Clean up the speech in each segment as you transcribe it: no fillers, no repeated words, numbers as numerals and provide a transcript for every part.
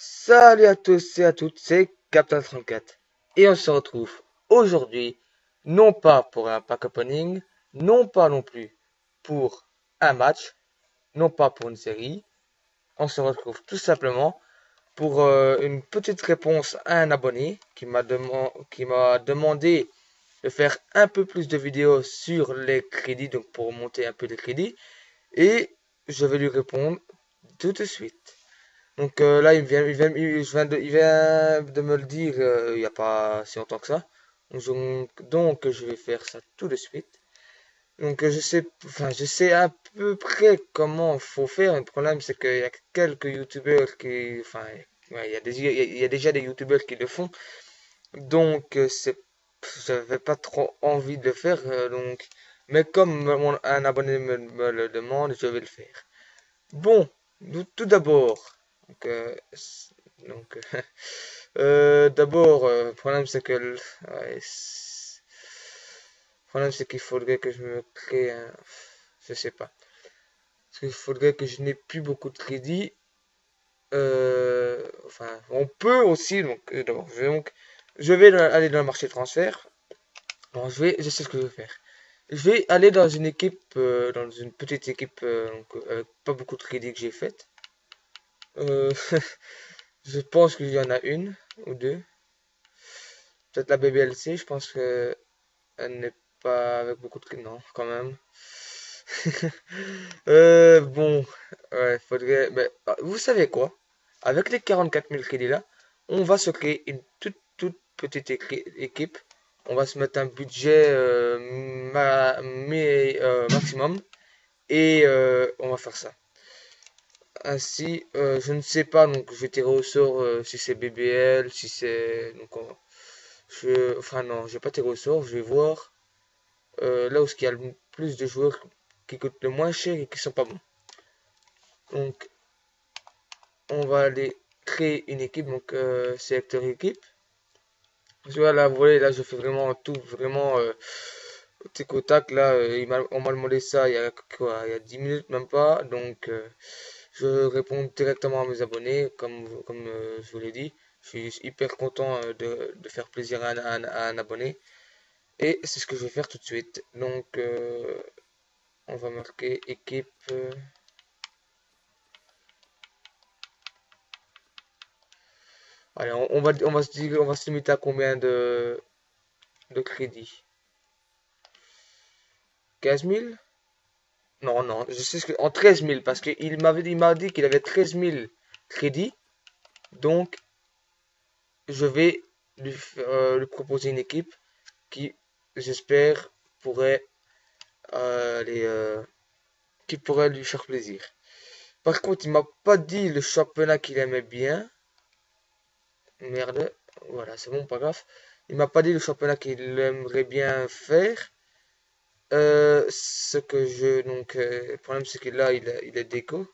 Salut à tous et à toutes, c'est Captain34 et on se retrouve aujourd'hui non pas pour un pack opening, non pas non plus pour un match, non pas pour une série, on se retrouve tout simplement pour une petite réponse à un abonné qui m'a demandé de faire un peu plus de vidéos sur les crédits, donc pour monter un peu les crédits, et je vais lui répondre tout de suite. Donc là, il vient de me le dire il n'y a pas si longtemps que ça. Donc, je vais faire ça tout de suite. Donc je sais à peu près comment faut faire. Le problème, c'est qu'il y a quelques youtubeurs qui, enfin, ouais, il y a déjà des youtubeurs qui le font. Donc j'avais pas trop envie de le faire. Mais comme un abonné me le demande, je vais le faire. Bon, tout d'abord, donc, donc d'abord, le problème c'est que ouais, le problème c'est qu'il faudrait que je me crée un, je sais pas, parce qu'il faudrait que je n'ai plus beaucoup de crédit. Enfin, on peut aussi, donc d'abord, je vais aller dans le marché de transfert. Bon, je sais ce que je vais faire. Je vais aller dans une équipe, dans une petite équipe, avec pas beaucoup de crédit que j'ai faite. Euh, Je pense qu'il y en a une ou deux. Peut-être la BBLC, je pense que elle n'est pas avec beaucoup de crédits. Non, quand même. Bon, ouais, faudrait. Mais, vous savez quoi? Avec les 44 000 crédits là, on va se créer une toute petite équipe. On va se mettre un budget maximum et on va faire ça. Ainsi, je ne sais pas, donc je vais tirer au sort si c'est BBL, si c'est. Enfin non, je vais pas tirer au sort, je vais voir là où il y a le plus de joueurs qui coûtent le moins cher et qui sont pas bons. Donc, on va aller créer une équipe, donc sélecteur équipe. Parce que là, vous voyez, là, je fais vraiment tout, vraiment tic au tac. Là, on m'a demandé ça il y a quoi, il y a 10 minutes, même pas. Donc, je réponds directement à mes abonnés, comme je vous l'ai dit. Je suis hyper content de faire plaisir à un abonné. Et c'est ce que je vais faire tout de suite. Donc, on va marquer équipe. Allez, on va se limiter à combien de crédits? 15 000? Non, non, je sais ce que. En 13 000, parce il m'a dit qu'il avait 13 000 crédits. Donc, je vais lui proposer une équipe qui, j'espère, pourrait, les, qui pourrait lui faire plaisir. Par contre, il m'a pas dit le championnat qu'il aimait bien. Merde, voilà, c'est bon, pas grave. Il m'a pas dit le championnat qu'il aimerait bien faire. Ce que je. Donc, le problème, c'est que là, il est déco.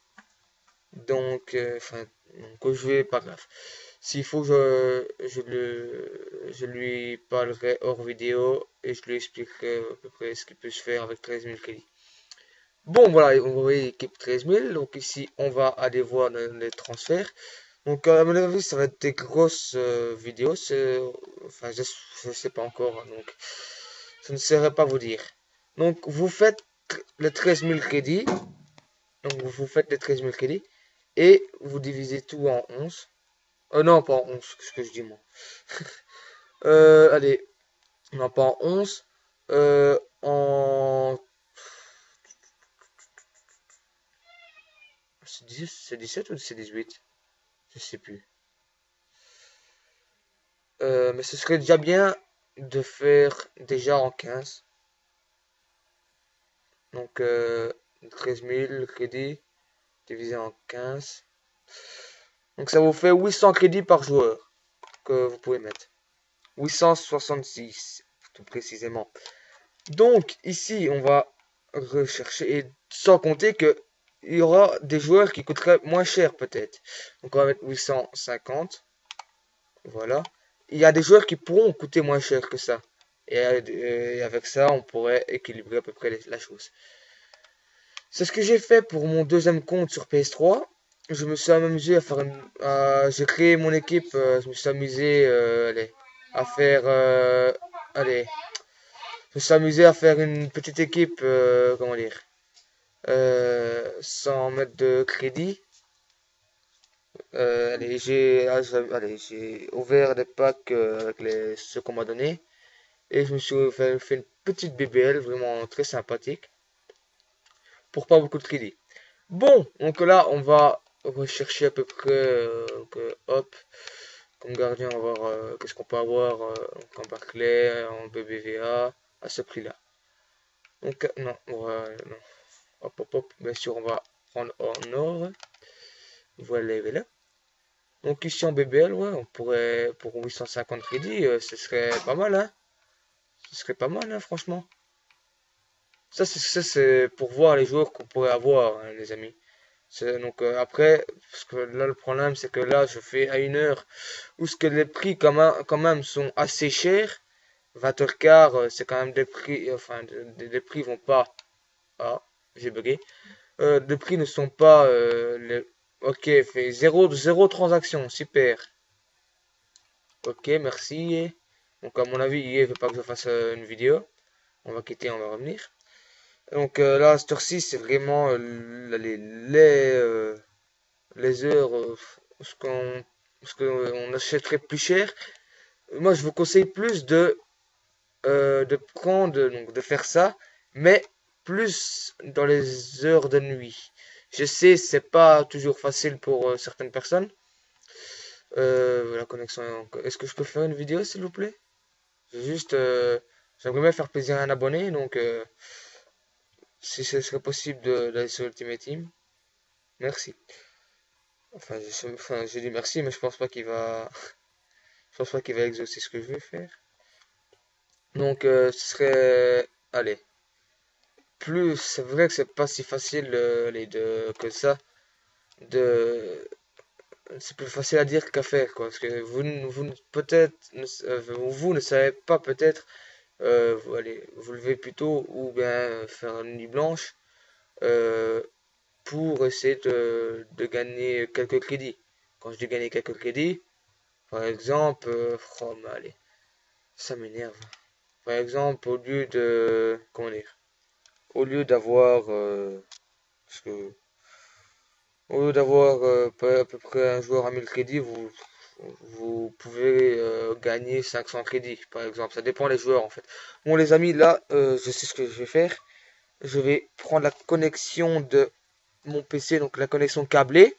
Donc, enfin, donc, je vais, pas grave. S'il faut, je lui parlerai hors vidéo et je lui expliquerai à peu près ce qu'il peut se faire avec 13 000 crédits. Bon, voilà, on voit équipe 13 000. Donc, ici, on va aller voir les transferts. Donc, à mon avis, ça va être des grosses vidéos. Enfin, je sais pas encore. Donc, je ne saurais pas vous dire. Donc, vous faites les 13 000 crédits. Donc, vous faites les 13 000 crédits. Et vous divisez tout en 11. Non, pas en 11, ce que je dis moi. Allez, non, pas en 11. En. C'est 17 ou c'est 18? Je sais plus. Mais ce serait déjà bien de faire déjà en 15. Donc, 13 000 crédits divisé en 15. Donc, ça vous fait 800 crédits par joueur que vous pouvez mettre. 866, tout précisément. Donc, ici, on va rechercher, et sans compter que il y aura des joueurs qui coûteraient moins cher peut-être. Donc, on va mettre 850. Voilà. Il y a des joueurs qui pourront coûter moins cher que ça. Et avec ça, on pourrait équilibrer à peu près la chose. C'est ce que j'ai fait pour mon deuxième compte sur PS3. je me suis amusé à faire j'ai créé mon équipe, je me suis amusé allez, à faire allez, je me suis amusé à faire une petite équipe, comment dire, sans mettre de crédit. Allez, j'ai ouvert des packs avec ceux qu'on m'a donné et je me suis fait une petite BBL vraiment très sympathique pour pas beaucoup de crédit. Bon, donc là, on va rechercher à peu près, hop, comme gardien, on va voir qu'est-ce qu'on peut avoir donc en Barclay, en BBVA, à ce prix-là. Donc, non, non. Hop, hop, hop, bien sûr, on va prendre en or. Voilà, voilà. Donc ici en BBL, ouais, on pourrait, pour 850 crédits, ce serait pas mal, hein. Ce serait pas mal, hein, franchement. Ça, c'est pour voir les joueurs qu'on pourrait avoir, hein, les amis. Donc après, parce que là le problème c'est que là je fais à une heure où ce que les prix quand même sont assez chers. 20h quart, c'est quand même des prix, enfin des prix vont pas. Ah, j'ai bugué. Les prix ne sont pas Ok, fait zéro transaction, super. Ok, merci. Donc à mon avis, il veut pas que je fasse une vidéo. On va quitter, on va revenir. Donc là, cette heure-ci, c'est vraiment les heures ce qu'on achèterait plus cher. Moi, je vous conseille plus de prendre, donc de faire ça, mais plus dans les heures de nuit. Je sais, c'est pas toujours facile pour certaines personnes. La connexion. Est-ce que je peux faire une vidéo, s'il vous plaît? Juste, j'aimerais bien faire plaisir à un abonné, donc si ce serait possible d'aller sur Ultimate Team, merci. J'ai dit merci, mais je pense pas qu'il va, je pense pas qu'il va exaucer ce que je vais faire. Donc, ce serait, allez, c'est vrai que c'est pas si facile les deux que ça. De, c'est plus facile à dire qu'à faire, quoi. Parce que peut-être, vous ne savez pas peut-être, vous lever plus tôt ou bien faire une nuit blanche euh, pour essayer de gagner quelques crédits. Quand je dis gagner quelques crédits, par exemple, allez, ça m'énerve. Par exemple, comment dire, au lieu d'avoir, parce que, au lieu d'avoir à peu près un joueur à 1000 crédits, vous pouvez gagner 500 crédits, par exemple. Ça dépend des joueurs, en fait. Bon, les amis, là, je sais ce que je vais faire. Je vais prendre la connexion de mon PC, donc la connexion câblée,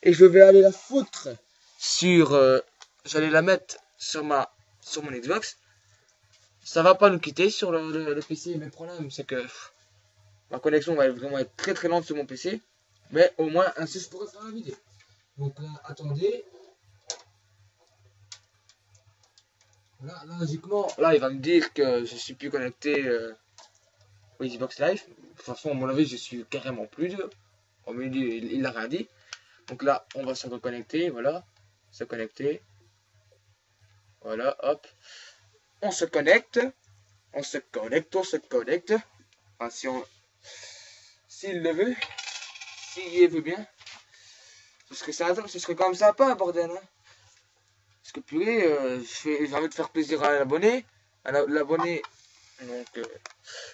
et je vais aller la foutre sur, j'allais la mettre sur mon Xbox. Ça va pas nous quitter sur le PC, mais le problème c'est que ma connexion va vraiment être très très lente sur mon PC, mais au moins ainsi je pourrais faire la vidéo. Donc là, attendez. Là, logiquement, là il va me dire que je suis plus connecté au Xbox Live. De toute façon, à mon avis, je suis carrément plus de. Au milieu, il n'a rien dit. Donc là, on va se reconnecter, voilà. Se connecter. Voilà, hop. On se connecte. On se connecte, on se connecte. Enfin, s'il le veut. S'il veut bien. Ce serait quand même sympa, bordel. Hein. Parce que purée, j'ai envie de faire plaisir à l'abonné. L'abonné, donc,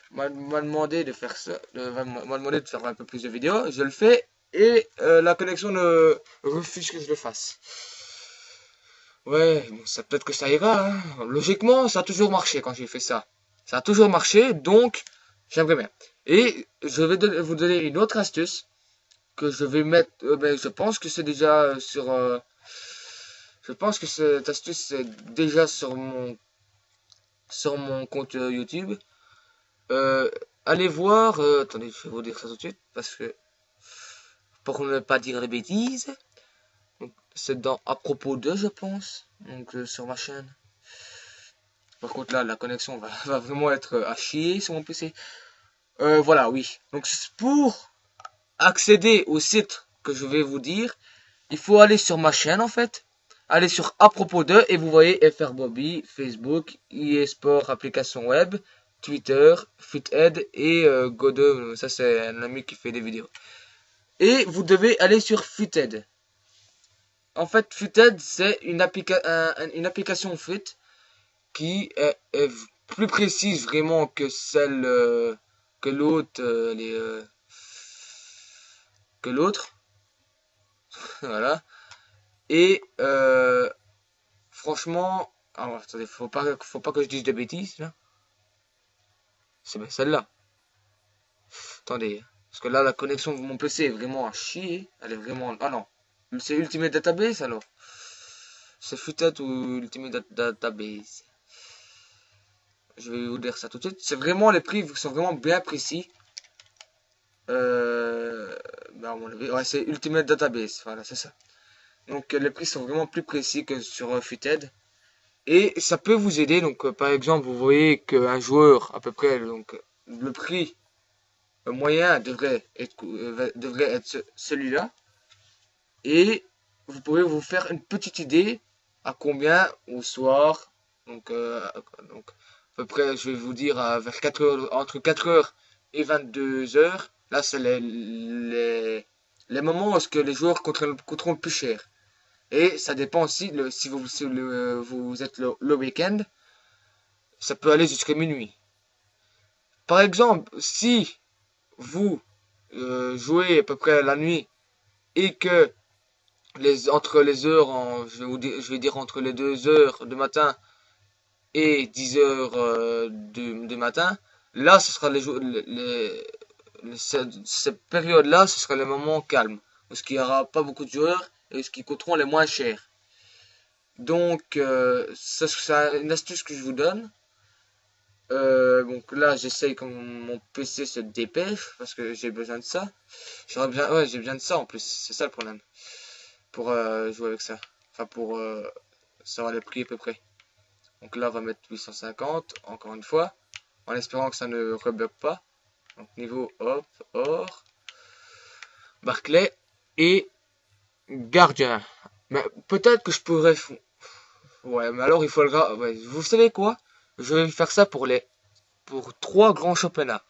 m'a demandé de faire ça. M'a demandé de faire un peu plus de vidéos. Je le fais. Et la connexion ne refuse que je le fasse. Ouais, bon, ça peut-être que ça ira. Hein. Logiquement, ça a toujours marché quand j'ai fait ça. Ça a toujours marché, donc j'aimerais bien. Et je vais vous donner une autre astuce que je vais mettre. Ben, je pense que c'est déjà sur. Je pense que cette astuce est déjà sur mon compte YouTube. Euh, Allez voir. Attendez, je vais vous dire ça tout de suite parce que pour ne pas dire des bêtises. C'est dans à propos de, je pense. Donc sur ma chaîne. Par contre là, la connexion va vraiment être à chier sur mon PC. Voilà, oui. Donc pour accéder au site que je vais vous dire, il faut aller sur ma chaîne en fait. Aller sur à propos de et vous voyez FR Bobby, Facebook, eSport, application web, Twitter, FitHead et Godot. Ça c'est un ami qui fait des vidéos. Et vous devez aller sur Footed. En fait, Footed, c'est une application faite qui est plus précise vraiment que celle que l'autre, que l'autre. Voilà. Et franchement, alors, attendez, faut pas que je dise de bêtises là. C'est bien celle-là. Attendez, parce que là la connexion de mon PC est vraiment à chier. Elle est vraiment. Ah non, c'est Ultimate Database alors. C'est Footed ou Ultimate Database. Je vais vous dire ça tout de suite. C'est vraiment les prix sont vraiment bien précis. Bah, ouais, c'est Ultimate Database. Voilà, c'est ça. Donc les prix sont vraiment plus précis que sur Footed. Et ça peut vous aider. Donc par exemple, vous voyez qu'un joueur, à peu près, donc le prix moyen devrait être celui-là. Et vous pouvez vous faire une petite idée à combien au soir. Donc, donc à peu près, je vais vous dire vers 4 heures, entre 4 heures et 22 heures. Là, c'est les moments où est-ce que les joueurs coûteront le plus cher. Et ça dépend aussi si vous êtes le week-end, ça peut aller jusqu'à minuit. Par exemple, si vous jouez à peu près la nuit et que entre les heures, je vais dire entre les 2 heures du matin et 10 heures du matin, là, ce sera cette période-là, ce sera les moments calmes, parce qu'il n'y aura pas beaucoup de joueurs et ce qui coûteront les moins chers. Donc, ça, c'est une astuce que je vous donne. Donc là, j'essaye que mon PC se dépêche parce que j'ai besoin de ça. Ouais, j'ai besoin de ça en plus, c'est ça le problème. Pour jouer avec ça. Enfin, pour savoir le prix à peu près. Donc là, on va mettre 850, encore une fois, en espérant que ça ne rebug pas. Donc niveau hop, or, Barclay et gardien. Mais peut-être que je pourrais. Ouais, mais alors il faut le. Ouais, vous savez quoi? Je vais faire ça pour 3 grands championnats.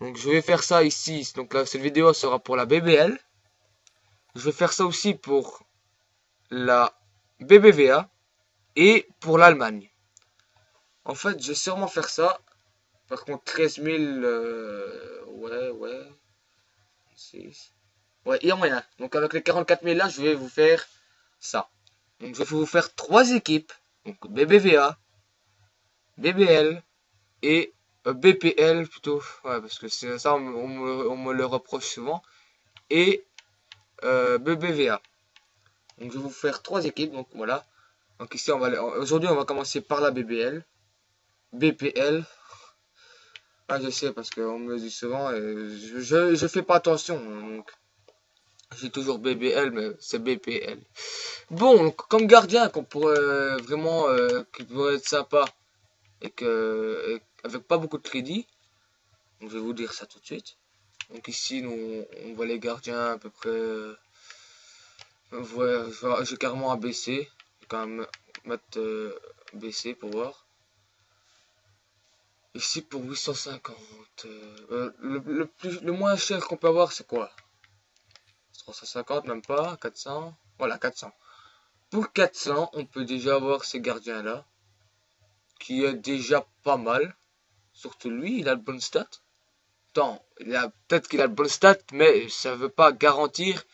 Donc je vais faire ça ici. Donc là, cette vidéo sera pour la BBL. Je vais faire ça aussi pour la BBVA et pour l'Allemagne. En fait, je vais sûrement faire ça. Par contre, 13 000, ouais, 6. Ouais, il y a moyen. Donc avec les 44 000 là, je vais vous faire ça. Donc je vais vous faire 3 équipes. Donc BBVA, BBL et BPL plutôt. Ouais, parce que c'est ça, on me le reproche souvent. Et BBVA. Donc je vais vous faire 3 équipes. Donc voilà. Donc ici, aujourd'hui, on va commencer par la BBL. BPL. Ah, je sais parce qu'on me le dit souvent et je fais pas attention. Donc j'ai toujours BBL, mais c'est BPL. Bon, donc, comme gardien, qu'on pourrait vraiment, qui pourrait être sympa avec pas beaucoup de crédit. Donc, je vais vous dire ça tout de suite. Donc ici, on voit les gardiens à peu près. J'ai carrément abaissé. Je vais quand même mettre baissé pour voir. Ici pour 850. Le moins cher qu'on peut avoir, c'est quoi? 350, même pas. 400. Voilà, 400. Pour 400, on peut déjà avoir ces gardiens-là, qui est déjà pas mal. Surtout lui, il a le bon stat. Attends, peut-être qu'il a le bon stat, mais ça veut pas garantir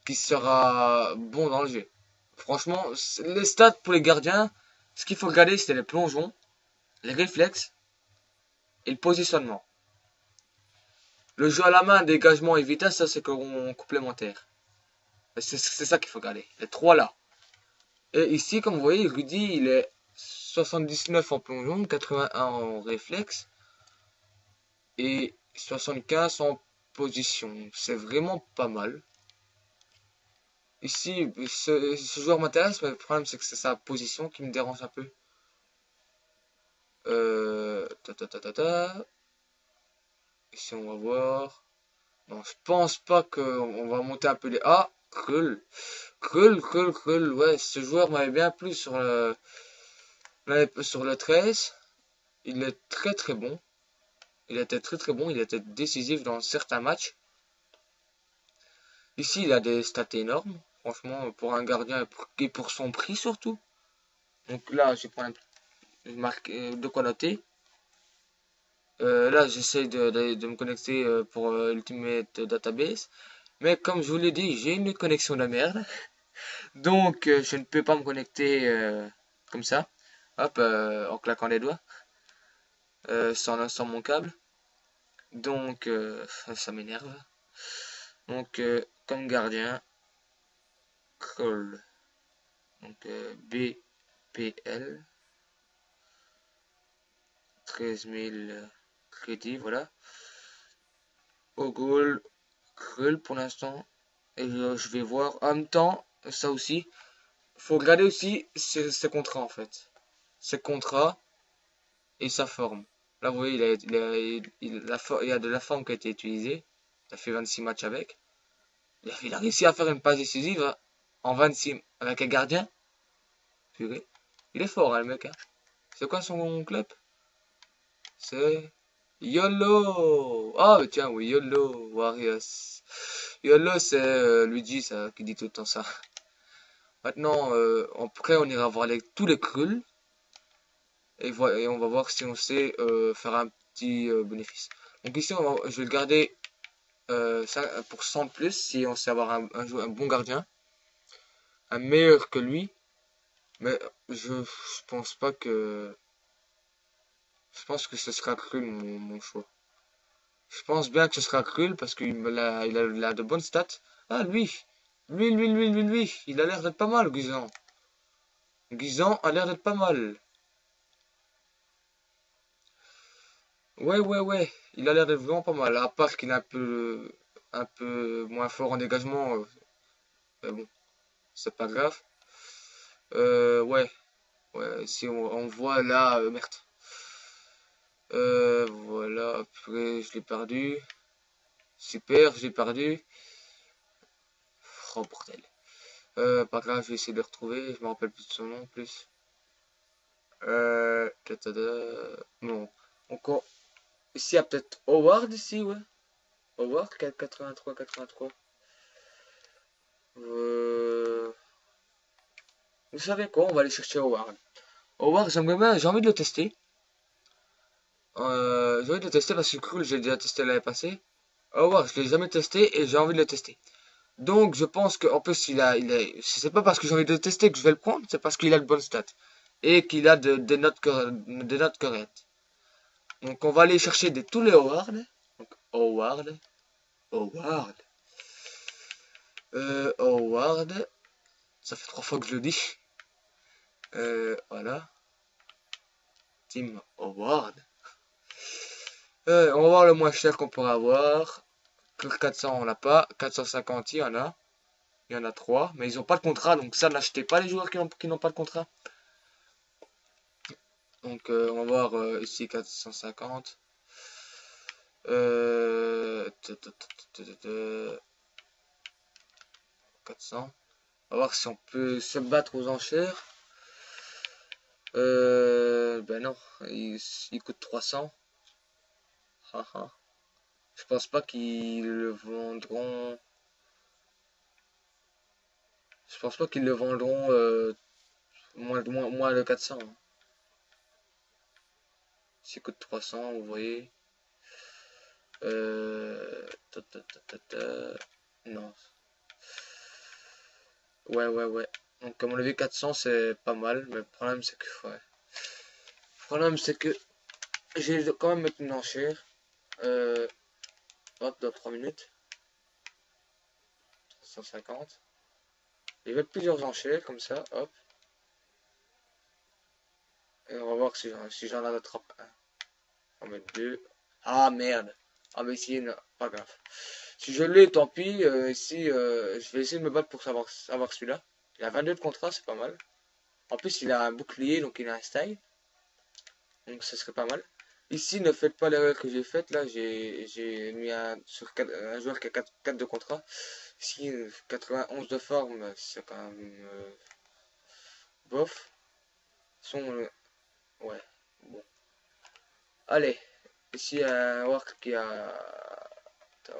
qu'il sera bon dans le jeu. Franchement, les stats pour les gardiens, ce qu'il faut regarder, c'est les plongeons, les réflexes et le positionnement. Le jeu à la main, dégagement et vitesse, ça c'est complémentaire. C'est ça qu'il faut regarder. Les 3 là. Et ici, comme vous voyez, Rudy, il est 79 en plongeon, 81 en réflexe et 75 en position. C'est vraiment pas mal. Ici, ce joueur m'intéresse, mais le problème c'est que c'est sa position qui me dérange un peu. Ici, on va voir. Non, je pense pas qu'on va monter un peu les. Ah, Krull. Krull. Ouais, ce joueur m'avait bien plu sur le 13. Il est très très bon. Il était très très bon. Il était décisif dans certains matchs. Ici, il a des stats énormes. Franchement, pour un gardien et pour son prix surtout. Donc là, je prends de quoi noter. Là, j'essaie de me connecter pour Ultimate Database. Mais comme je vous l'ai dit, j'ai une connexion de merde. Donc, je ne peux pas me connecter comme ça. Hop, en claquant les doigts. Sans mon câble. Donc, ça m'énerve. Donc, comme gardien, Krul. Donc, BPL. 13 000 crédits, voilà. Au goal, Krul pour l'instant. Et je vais voir. En même temps, ça aussi. Faut regarder aussi ses contrats en fait. Ses contrats et sa forme. Là, vous voyez, il y a de la forme qui a été utilisée. Il a fait 26 matchs avec. Il a réussi à faire une passe décisive hein, en 26 avec un gardien. Purée. Il est fort, hein, le mec. Hein. C'est quoi son club? C'est YOLO! Ah, mais tiens, oui, YOLO, Warriors. YOLO, c'est Luigi, ça, qui dit tout le temps ça. Maintenant, après, on ira voir tous les krulls. Et on va voir si on sait faire un petit bénéfice. Donc ici, je vais le garder pour 100 de plus si on sait avoir un bon gardien. Un meilleur que lui. Mais je pense pas que... Je pense que ce sera Krull mon choix. Je pense bien que ce sera Krull parce qu'il a de bonnes stats. Ah lui, il a l'air d'être pas mal, Guisan. Guisan a l'air d'être pas mal. Ouais, il a l'air d'être vraiment pas mal. À part qu'il est un peu moins fort en dégagement. Mais bon, c'est pas grave. Ouais, ouais, si on voit là, merde. Voilà, après je l'ai perdu. Super, je l'ai perdu. Oh bordel. Pas grave, je vais essayer de le retrouver. Je me rappelle plus de son nom en plus. Non. Encore. Ici, il y a peut-être Howard ici, ouais. Howard, 83. Euh... Vous savez quoi? On va aller chercher Howard. Howard, j'aimerais bien, j'ai envie de le tester. J'ai envie de le tester parce que cool, j'ai déjà testé l'année passée. Howard, je l'ai jamais testé et j'ai envie de le tester. Donc, je pense qu'en plus, c'est pas parce que j'ai envie de le tester que je vais le prendre, c'est parce qu'il a de bonnes stats. Et qu'il a des notes correctes. Donc, on va aller chercher tous les Howard. Donc, Howard. Howard. Ça fait 3 fois que je le dis. Voilà. Team Howard. On va voir le moins cher qu'on pourra avoir. 400, on l'a pas. 450, il y en a. Il y en a 3. Mais ils n'ont pas de contrat. Donc, ça, n'achetez pas les joueurs qui n'ont pas de contrat. Donc, on va voir ici 450. 400. On va voir si on peut se battre aux enchères. Ben non, il coûte 300. Haha. Je pense pas qu'ils le vendront. Je pense pas qu'ils le vendront moins de 400. Hein. S'il coûte 300, vous voyez. Non. Ouais. Donc, comme on l'a vu, 400 c'est pas mal. Mais le problème, c'est que. Ouais. Le problème, c'est que j'ai quand même mettre une enchère. Hop, dans 3 minutes. 150. Je vais mettre plusieurs enchères comme ça. Hop. Et on va voir si j'en attrape un. On va mettre deux. Ah merde. Ah mais ici, non, pas grave. Si je l'ai, tant pis. Ici, je vais essayer de me battre pour savoir celui-là. Il a 22 de contrat, c'est pas mal. En plus, il a un bouclier, donc il a un style. Donc ça serait pas mal. Ici, ne faites pas l'erreur que j'ai faite. Là, j'ai mis un joueur qui a 4 de contrat. Ici, 91 de forme, c'est quand même bof. Son, ouais, bon. Allez, ici, un work qui a...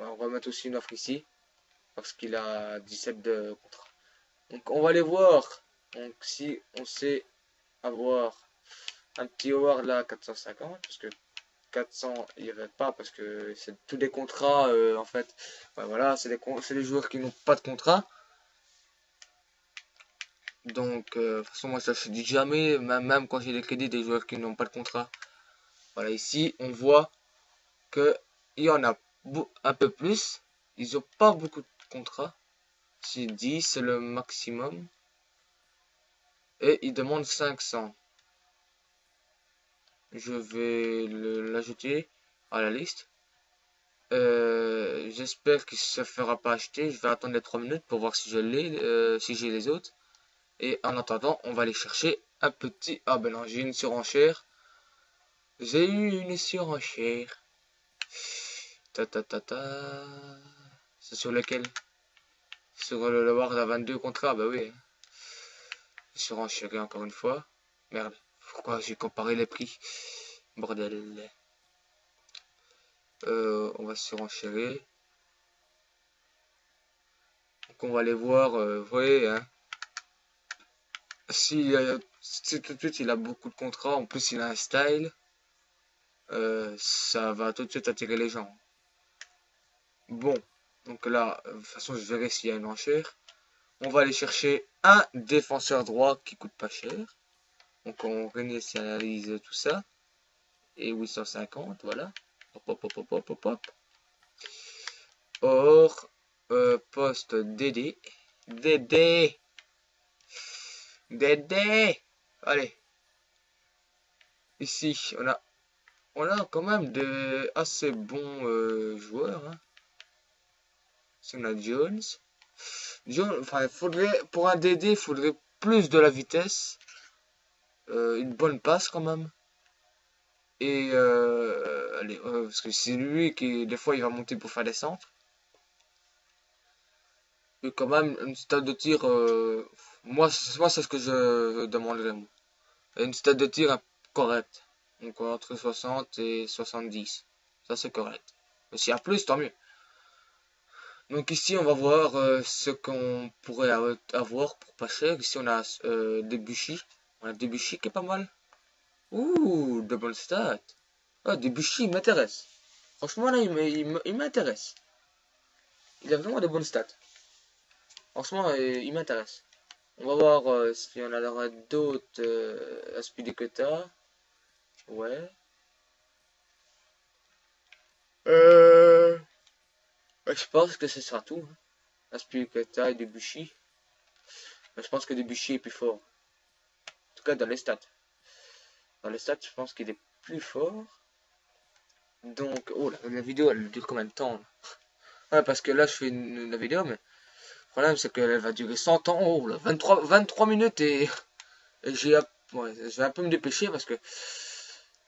On va mettre aussi une offre ici. parce qu'il a 17 de contrat. Donc on va aller voir. Donc si on sait avoir un petit Howard là à 450, parce que 400 il n'y avait pas, parce que c'est tous des contrats en fait. Ouais, voilà, c'est des joueurs qui n'ont pas de contrat. Donc de toute façon moi ça je dis jamais, même quand j'ai des crédits des joueurs qui n'ont pas de contrat. Voilà, ici on voit que il y en a un peu plus. Ils n'ont pas beaucoup de contrats. C'est 10, c'est le maximum. Et ils demandent 500. Je vais l'ajouter à la liste. J'espère qu'il se fera pas acheter. Je vais attendre les 3 minutes pour voir si je l'ai, si j'ai les autres. Et en attendant, on va aller chercher un petit. Ah ben non, j'ai une surenchère. J'ai eu une surenchère. Ta ta ta ta. C'est sur lequel? Sur le Ward à 22 contrats, bah oui. Surenchérie encore une fois. Merde, pourquoi j'ai comparé les prix? Bordel. On va surenchérir. Donc on va aller voir, vous voyez, hein. Si tout de suite il a beaucoup de contrats, en plus il a un style, ça va tout de suite attirer les gens. Bon, donc là, de toute façon je verrai s'il y a une enchère. On va aller chercher un défenseur droit qui coûte pas cher. Donc on réinitialise tout ça. Et 850, voilà. Hop, hop, hop, hop, hop, hop. Or, poste DD. DD. DD. Allez. Ici, on a quand même de assez bons joueurs. Hein. Si on a Jones. Enfin, pour un DD, il faudrait plus de la vitesse. Une bonne passe quand même. Et allez, parce que c'est lui qui, des fois, il va monter pour faire des centres. Et quand même, une stade de tir, moi c'est ce que je demanderais. Moi. Une stade de tir correcte. Donc entre 60 et 70. Ça c'est correct. Mais s'il y a plus, tant mieux. Donc ici on va voir ce qu'on pourrait avoir pour pas cher. Ici on a Debuchy. On a Debuchy qui est pas mal. Ouh, de bonnes stats. Ah, Debuchy, il m'intéresse. Franchement là, il m'intéresse. Il a vraiment de bonnes stats. Franchement, il m'intéresse. On va voir si on en aura d'autres Aspilicueta. Ouais. Euh... Je pense que ce sera tout. Hein. Aspilicueta et Debuchy. Je pense que Debuchy est plus fort. En tout cas, dans les stats. Dans les stats, je pense qu'il est plus fort. Donc, oh, la vidéo, elle dure combien de temps là? Ouais, parce que là, je fais la vidéo, mais le problème, c'est qu'elle va durer 100 ans. Oh, là, 23 minutes et ouais, je vais un peu me dépêcher parce que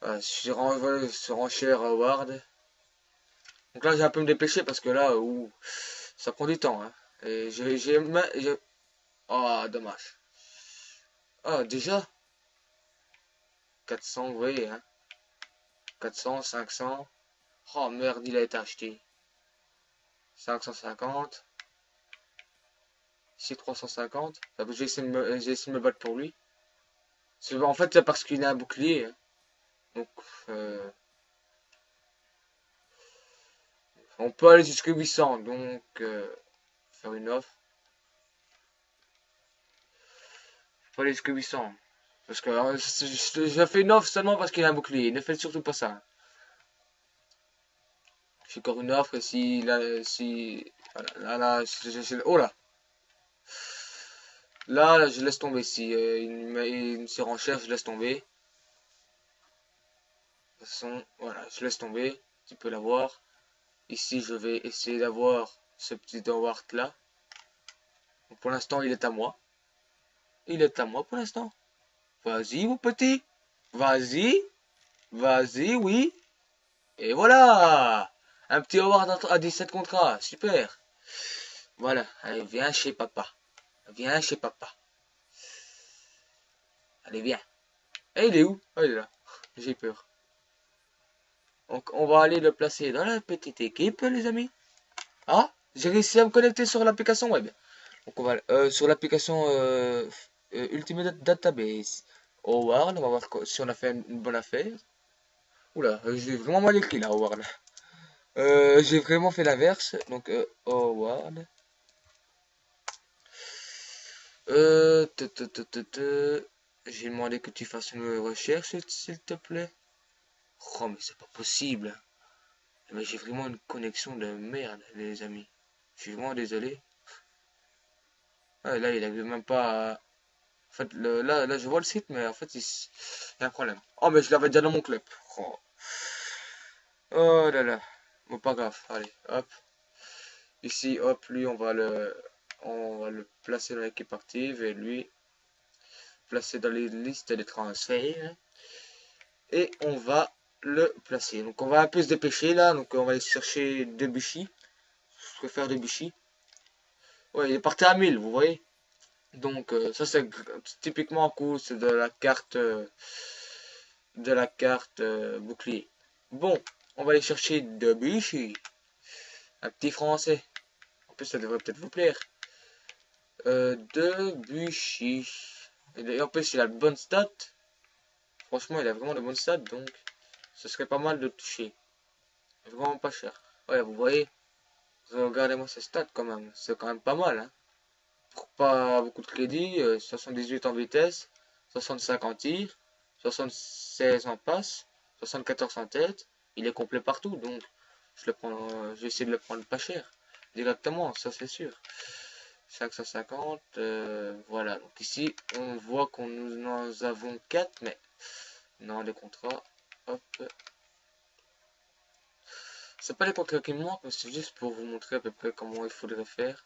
je renvoie sur enchère Ward. Donc là, j'ai un peu me dépêcher parce que là, ça prend du temps. Hein. Et oh, dommage. Ah, déjà 400, vous voyez, hein. 400, 500. Oh merde, il a été acheté. 550. Ici 350. J'ai essayé de me battre pour lui. En fait, c'est parce qu'il a un bouclier. Hein. Donc, on peut aller jusqu'à 800. Donc, faire une offre. On peut aller jusqu'à 800. Parce que je fais une offre seulement parce qu'il a un bouclier. Ne faites surtout pas ça. J'ai encore une offre et si voilà, oh là. Là, je laisse tomber. Si il me surenchère, je laisse tomber. De toute façon, voilà, je laisse tomber. Tu peux l'avoir. Ici, je vais essayer d'avoir ce petit Howard là. Donc, pour l'instant, il est à moi. Il est à moi pour l'instant. Vas-y, mon petit. Vas-y. Vas-y, oui. Et voilà. Un petit Howard à 17 contrats. Super. Voilà. Allez, viens chez papa. Viens chez papa. Allez, viens. Et il est où? Oh, il est là. J'ai peur. Donc, on va aller le placer dans la petite équipe, les amis. Ah, J'ai réussi à me connecter sur l'application web. Donc on va sur l'application Ultimate Database. Howard, on va voir si on a fait une bonne affaire. Oula, j'ai vraiment mal écrit là, Howard. J'ai vraiment fait l'inverse. Donc Howard. J'ai demandé que tu fasses une recherche, s'il te plaît. Oh, mais c'est pas possible. Mais j'ai vraiment une connexion de merde, les amis. Je suis vraiment désolé. Ah, là, il avait même pas. En fait, là, je vois le site, mais en fait, il y a un problème. Oh, mais je l'avais déjà dans mon club. Oh, oh là là. Bon, pas grave. Allez, hop. Ici, hop, lui, on va le placer dans l'équipe active et lui, placer dans les listes des transferts. Et on va le placer. Donc, on va un peu se dépêcher là. Donc, on va aller chercher Debuchy. Je préfère Debuchy. Ouais, il est parti à 1000, vous voyez. Donc, ça, c'est typiquement à cause de la carte bouclier. Bon, on va aller chercher Debuchy. Un petit français. En plus, ça devrait peut-être vous plaire. Debuchy. Et en plus, il a de bonnes stats. Franchement, il a vraiment de bonnes stats. Donc, ce serait pas mal de toucher. Vraiment pas cher. Ouais, vous voyez. Regardez-moi ces stats quand même. C'est quand même pas mal. Hein. Pour pas beaucoup de crédit. 78 en vitesse. 65 en tir. 76 en passe. 74 en tête. Il est complet partout. Donc, je vais essayer de le prendre pas cher. Directement, ça c'est sûr. 550, voilà. Donc ici, on voit qu'on nous en avons 4, mais non, les contrats, hop. C'est pas les contrats qui me manquent, mais c'est juste pour vous montrer à peu près comment il faudrait faire.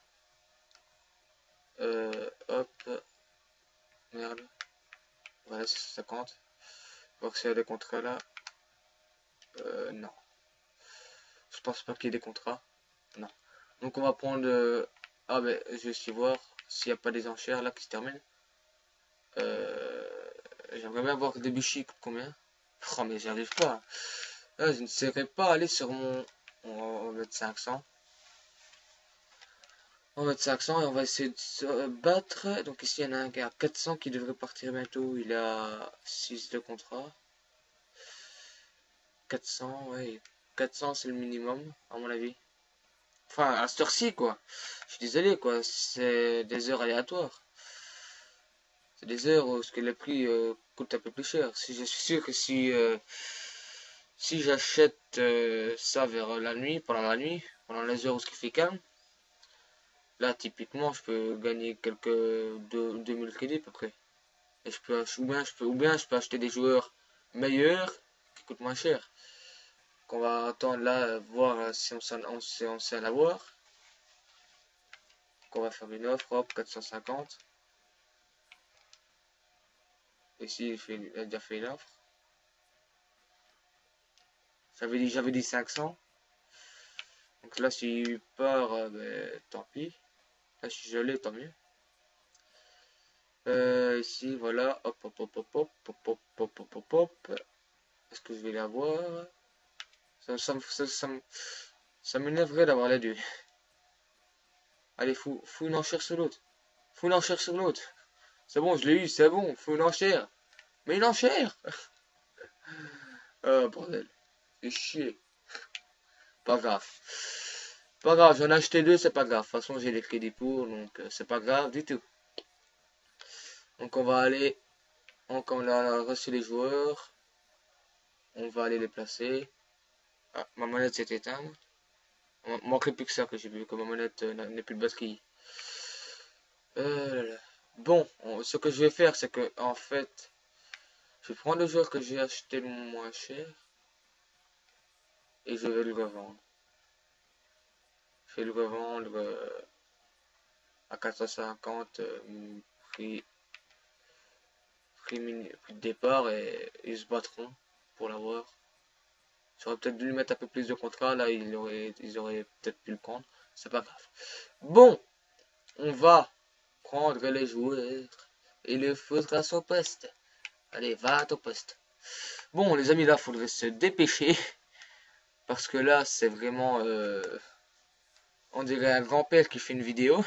Hop, merde. Voilà, 650. Voir s'il y a des contrats là. Non. Je pense pas qu'il y ait des contrats. Non. Donc on va prendre... ah ben, je vais aussi voir s'il n'y a pas des enchères là qui se terminent. J'aimerais bien voir des bichis coûtent combien. Oh mais j'y arrive pas. Là, je ne saurais pas aller sur mon... On va mettre 500. On va mettre 500 et on va essayer de se battre. Donc ici, il y en a un qui a 400 qui devrait partir bientôt. Il a 6 de contrat. 400, ouais. 400, c'est le minimum, à mon avis. Enfin, à cette heure-ci, quoi. Je suis désolé, quoi. C'est des heures aléatoires. C'est des heures où ce que les prix coûtent un peu plus cher. Si je suis sûr que si j'achète ça vers la nuit, pendant les heures où ce qui fait calme, là typiquement je peux gagner quelques 2000 crédits à peu près. Et ou bien je peux acheter des joueurs meilleurs qui coûtent moins cher. Qu'on va attendre là, voir si on sait en avoir. Qu'on va faire une offre, hop, 450. Ici il a déjà fait une offre. J'avais dit 500. Donc là, s'il part, ben, tant pis. Là, si je l'ai, tant mieux. Ici, voilà. Hop, hop, hop, hop, hop, hop, hop, hop, hop, hop, hop. Est-ce que je vais l'avoir? Ça m'énerverait d'avoir les deux. Allez, fous une enchère sur l'autre. Fous une enchère sur l'autre. C'est bon, je l'ai eu, c'est bon. Fous une enchère. Mais une enchère! Bordel. C'est chier. Pas grave. Pas grave, j'en ai acheté deux, c'est pas grave. De toute façon, j'ai les crédits pour, donc c'est pas grave du tout. Donc on va aller, donc on a reçu les joueurs, on va aller les placer. Ah, ma manette s'est éteinte. Il manquerait plus que ça, que j'ai vu que ma manette n'est plus de batterie. Là là. Bon, ce que je vais faire, c'est que en fait, je vais prendre le joueur que j'ai acheté le moins cher et je vais le revendre. Je vais le revendre à 450 prix de départ et ils se battront pour l'avoir. J'aurais peut-être dû lui mettre un peu plus de contrat, là ils auraient peut-être pu le prendre. C'est pas grave. Bon, on va prendre les joueurs et les foutre à son poste. Allez, va à ton poste. Bon, les amis, là, faudrait se dépêcher. Parce que là, c'est vraiment... On dirait un grand-père qui fait une vidéo.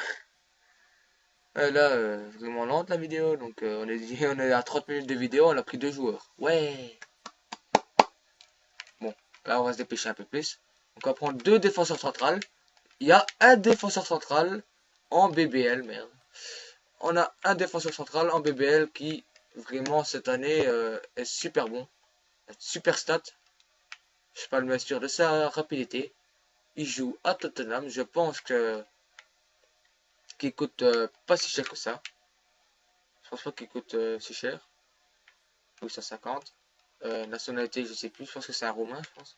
Là, vraiment lente la vidéo. Donc, on est à 30 minutes de vidéo. On a pris 2 joueurs. Ouais. Bon, là, on va se dépêcher un peu plus. Donc, on va prendre 2 défenseurs centrales. Il y a un défenseur central en BBL, merde. On a un défenseur central en BBL qui, vraiment, cette année, est super bon. Super stat. Je suis pas le même sûr de sa rapidité. Il joue à Tottenham. Je pense que qu'il coûte pas si cher que ça. Je pense pas qu'il coûte si cher. 850. Nationalité, je sais plus. Je pense que c'est un Roumain, je pense.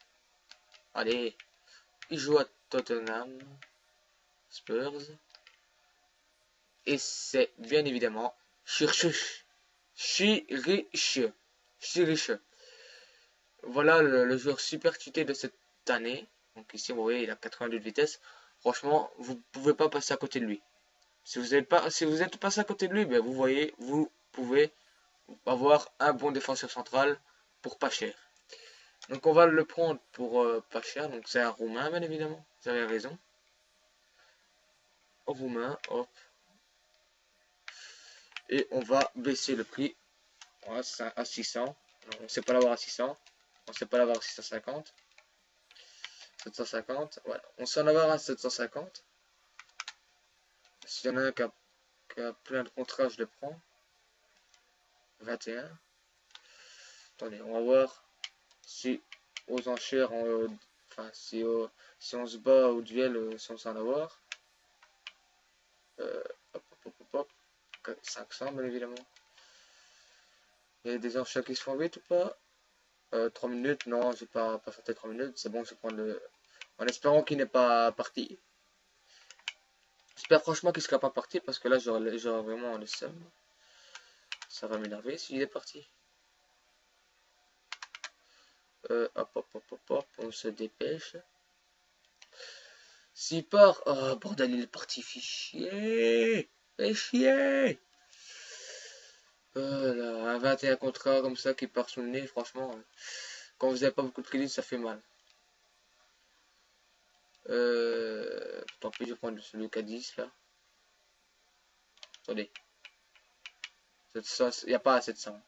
Allez. Il joue à Tottenham. Spurs. Et c'est bien évidemment Chiriche. Chiriche. Voilà le joueur super cheaté de cette année. Donc ici, vous voyez, il a 82 de vitesse. Franchement, vous pouvez pas passer à côté de lui. Si vous êtes passé à côté de lui, ben vous voyez, vous pouvez avoir un bon défenseur central pour pas cher. Donc on va le prendre pour pas cher. Donc c'est un Roumain, bien évidemment. Vous avez raison. Roumain, hop. Et on va baisser le prix à 600. On ne sait pas l'avoir à 600. On ne sait pas l'avoir à 650. 750. Voilà. On sait en avoir à 750. S'il y en a un qui a plein de contrats, je le prends. 21. Attendez, on va voir si aux enchères, enfin si on se bat au duel, si on s'en avoir. Hop, hop, hop, hop. 500 bien évidemment. Il y a des enchères qui se font vite ou pas? 3 minutes, non, j'ai pas fait 3 minutes, c'est bon, je vais prendre le. En espérant qu'il n'est pas parti. J'espère franchement qu'il sera pas parti parce que là j'aurais vraiment le seum. Ça va m'énerver s'il est parti. Hop, hop, hop, hop, hop, on se dépêche. S'il part, oh bordel, il est parti, fichier, fichier. Là, un 21 contrat comme ça qui part sous le nez, franchement, quand vous n'avez pas beaucoup de crédit, ça fait mal. Tant pis, je vais prendre celui qui a 10 là. Attendez. 700, il n'y a pas à 700.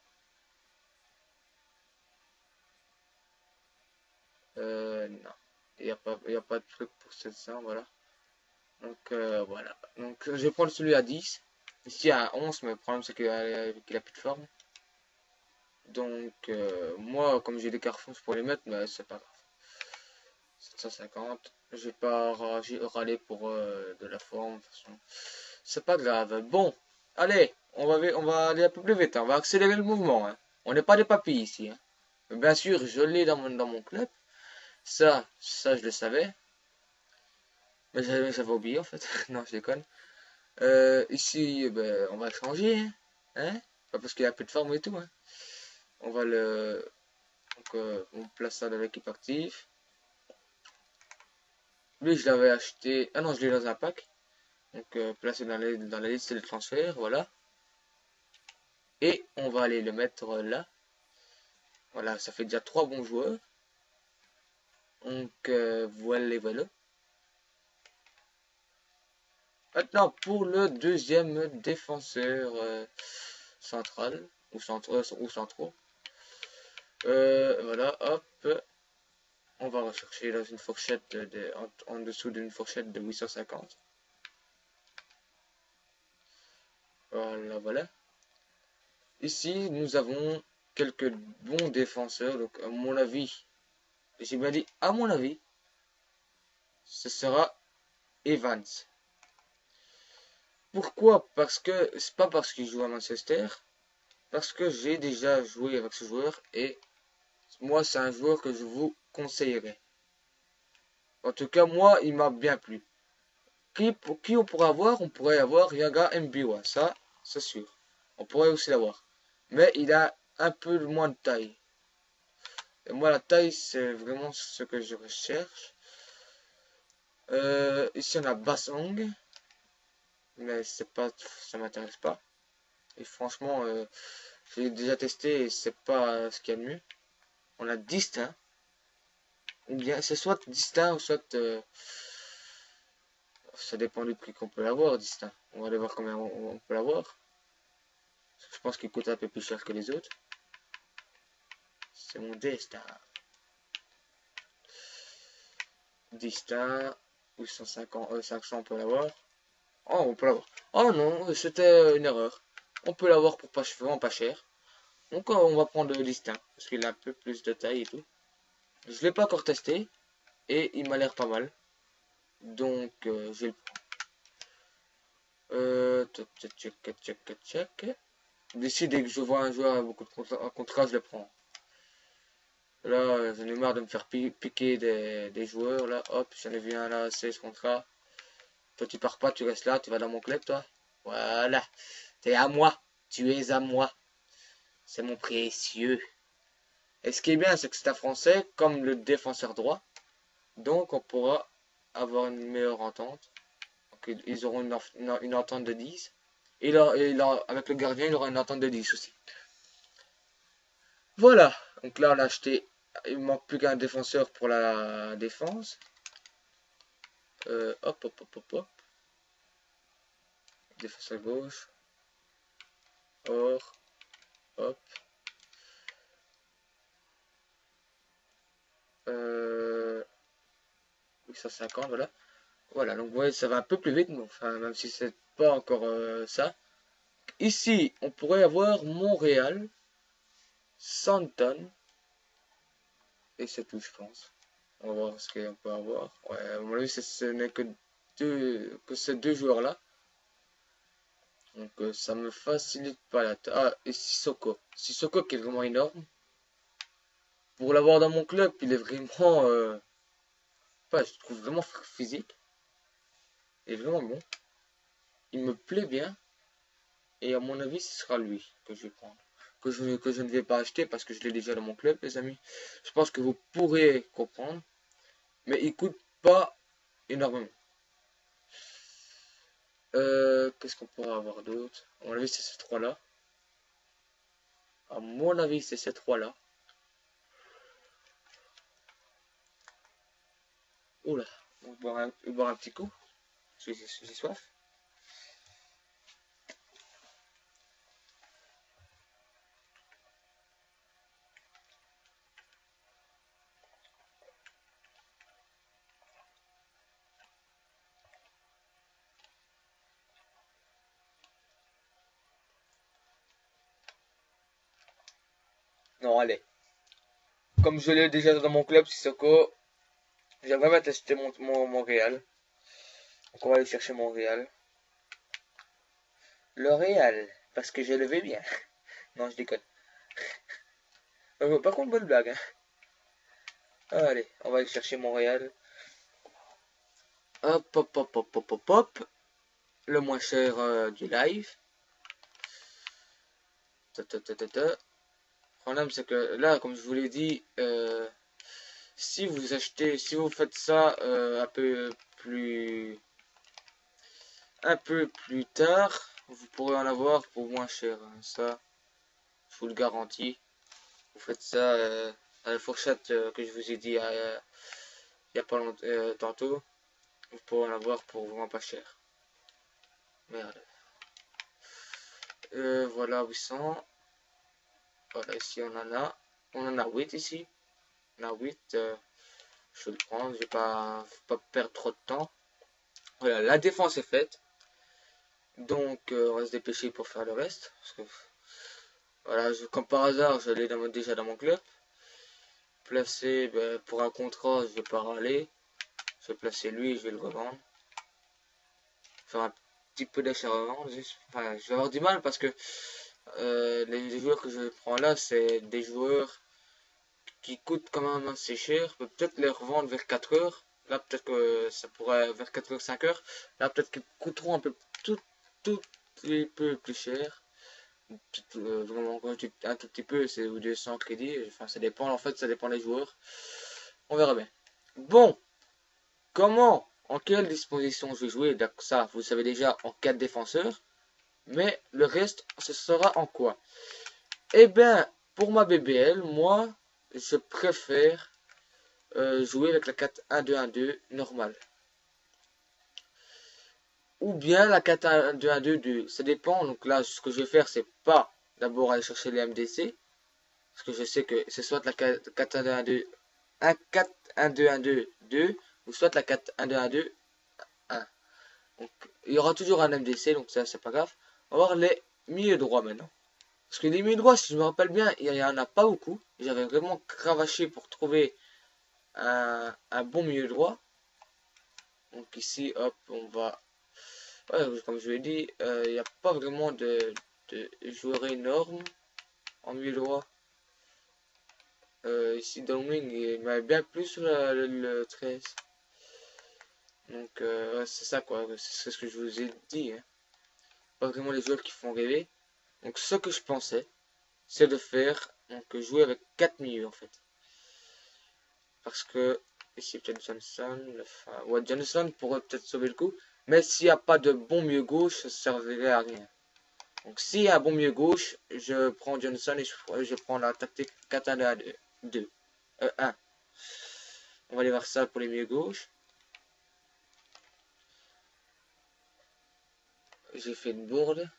Non. Il n'y a pas de truc pour 700, voilà. Donc, voilà. Donc, je vais prendre celui à 10. Ici à 11, mais le problème c'est qu'il a plus de forme. Donc, moi, comme j'ai des cartons, je pourrais les mettre, mais c'est pas grave. 750. Je vais pas râler pour de la forme. De toute façon. C'est pas grave. Bon, allez, on va aller un peu plus vite. On va accélérer le mouvement. Hein. On n'est pas des papilles ici. Hein. Bien sûr, je l'ai dans mon club. Ça, je le savais. Mais j'avais oublié en fait. Non, je déconne. Ici, ben, on va le changer. Hein. Hein. Pas parce qu'il a plus de forme et tout. Hein. On va le. Donc, on place ça dans l'équipe active. Lui, je l'avais acheté. Ah non, je l'ai dans un pack. Donc, placé dans la liste des transferts. Voilà. Et on va aller le mettre là. Voilà, ça fait déjà 3 bons joueurs. Donc, voilà. Maintenant, pour le deuxième défenseur central, ou centraux. Voilà, hop. On va rechercher dans une fourchette en dessous d'une fourchette de 850. Voilà, voilà. Ici, nous avons quelques bons défenseurs. Donc, à mon avis, j'ai bien dit, à mon avis, ce sera Evans. Pourquoi? Parce que c'est pas parce qu'il joue à Manchester, parce que j'ai déjà joué avec ce joueur et moi c'est un joueur que je vous conseillerais. En tout cas, moi il m'a bien plu. Qui on pourrait avoir? On pourrait avoir Yaga Mbiwa, ça c'est sûr. On pourrait aussi l'avoir. Mais il a un peu moins de taille. Et moi la taille c'est vraiment ce que je recherche. Ici on a Basong. Mais c'est pas, ça m'intéresse pas. Et franchement, j'ai déjà testé et c'est pas ce qu'il y a de mieux. On a distinct. Ou bien c'est soit distinct ou soit Ça dépend du prix qu'on peut l'avoir, distinct. On va aller voir combien on peut l'avoir. Je pense qu'il coûte un peu plus cher que les autres. C'est mon destin. Distinct. 850, 500 on peut l'avoir. Oh, on peut l'avoir. Oh non, c'était une erreur. On peut l'avoir pour vraiment pas cher. Donc on va prendre le distinct. Parce qu'il a un peu plus de taille et tout. Je l'ai pas encore testé. Et il m'a l'air pas mal. Donc je vais le prendre. Check. D'ici, dès que je vois un joueur avec beaucoup de contrat, je le prends. Là, j'en ai marre de me faire piquer des joueurs. Là, hop, j'en ai vu un là, 16 contrats. Toi, tu pars pas, tu restes là, tu vas dans mon club, toi. Voilà. T'es à moi. Tu es à moi. C'est mon précieux. Et ce qui est bien, c'est que c'est un Français, comme le défenseur droit. Donc, on pourra avoir une meilleure entente. Donc, ils auront une entente de 10. Et avec le gardien, il aura une entente de 10 aussi. Voilà. Donc là, on a acheté. Il ne manque plus qu'un défenseur pour la défense. Hop. Défenseur gauche. Or. Hop. 850, voilà. Voilà, donc vous voyez, ça va un peu plus vite, mais enfin, même si c'est pas encore ça. Ici, on pourrait avoir Montréal, Santon, et c'est tout, je pense. On va voir ce qu'on peut avoir. Ouais, à mon avis, ce n'est que ces deux joueurs-là. Donc ça me facilite pas la tâche. Ah, et Sissoko. Sissoko qui est vraiment énorme. Pour l'avoir dans mon club, il est vraiment... je trouve vraiment physique. Il est vraiment bon. Il me plaît bien. Et à mon avis, ce sera lui que je vais prendre. Que je ne vais pas acheter parce que je l'ai déjà dans mon club, les amis. Je pense que vous pourrez comprendre. Mais il coûte pas énormément. Qu'est-ce qu'on pourra avoir d'autre? À mon avis, c'est ces trois-là. À mon avis, c'est ces trois-là. Oula, on va boire un petit coup. J'ai soif. Non, allez. Comme je l'ai déjà dans mon club, Sissoko, j'aimerais bien tester mon Montréal. Donc on va aller chercher Montréal. Le Real, parce que je le vais bien. Non, je déconne. Par contre, bonne blague. Hein. Allez, on va aller chercher Montréal. Hop. Le moins cher du live. Le problème, c'est que là, comme je vous l'ai dit, si vous faites ça un peu plus tard, vous pourrez en avoir pour moins cher. Hein. Ça, je vous le garantis. Vous faites ça à la fourchette que je vous ai dit il y a pas longtemps, tantôt. Vous pourrez en avoir pour vraiment pas cher. Merde. Voilà 800. Voilà, ici on en a 8 ici. On a 8. Je vais le prendre. Je vais pas perdre trop de temps. Voilà, la défense est faite. Donc on va se dépêcher pour faire le reste. Parce que voilà, comme par hasard, je l'ai déjà dans mon club. Placer pour un contrat, je vais pas râler. Je vais placer lui et je vais le revendre. Faire un petit peu d'achat-revente. Enfin, je vais avoir du mal parce que les joueurs que je prends là, c'est des joueurs qui coûtent quand même assez cher. Je peux peut-être les revendre vers 4 heures. Là, peut-être que ça pourrait vers 4 heures, 5 heures. Là, peut-être qu'ils coûteront un peu tout petit peu plus cher. Vraiment, quand je dis un tout petit peu, c'est 200 crédits. Enfin, ça dépend. En fait, ça dépend des joueurs. On verra bien. Bon, comment, en quelle disposition je vais jouer? Ça, vous savez déjà en 4 défenseurs. Mais le reste, ce sera en quoi? Eh bien, pour ma BBL, moi, je préfère jouer avec la 4-1-2-1-2 normale. ou bien la 4-1-2-1-2-2. Ça dépend. Donc là, ce que je vais faire, c'est pas d'abord aller chercher les MDC. Parce que je sais que c'est soit la 4-1-2-1-2, un 4-1-2-1-2-2, ou soit la 4-1-2-1-2-1. Donc, il y aura toujours un MDC, donc ça, c'est pas grave. On va voir les milieux droits maintenant. Parce que les milieux droits, si je me rappelle bien, il y en a pas beaucoup. J'avais vraiment cravaché pour trouver un bon milieu droit. Donc ici, hop, on va... Ouais, comme je l'ai dit, il n'y a pas vraiment de joueurs énormes en milieu droit. Ici, dans le wing, il m'avait bien plu sur le 13. Donc, ouais, c'est ça, quoi. C'est ce que je vous ai dit. Hein. Pas vraiment les joueurs qui font rêver. Donc, ce que je pensais, c'est de faire, donc, jouer avec 4 milieux, en fait. Parce que, ici, peut-être Johnson, enfin, ouais, Johnson pourrait peut-être sauver le coup. Mais s'il n'y a pas de bon milieu gauche, ça servirait à rien. Donc, s'il y a un bon milieu gauche, je prends Johnson et je prends la tactique 4-1-2. 1. On va aller voir ça pour les milieux gauche. J'ai fait une bourde.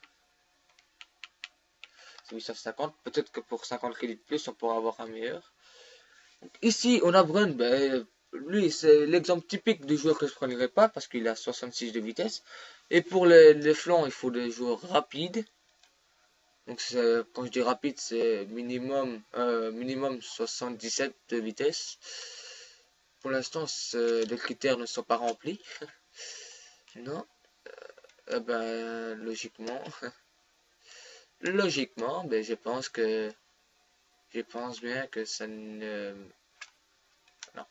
C'est 850. Peut-être que pour 50 crédits de plus, on pourra avoir un meilleur. Donc, ici, on a Brun. Ben, lui, c'est l'exemple typique du joueur que je ne prendrai pas parce qu'il a 66 de vitesse. Et pour les flancs, il faut des joueurs rapides. Donc, quand je dis rapide, c'est minimum 77 de vitesse. Pour l'instant, les critères ne sont pas remplis. Non. Ben, logiquement, ben, je pense bien que ça ne... Non.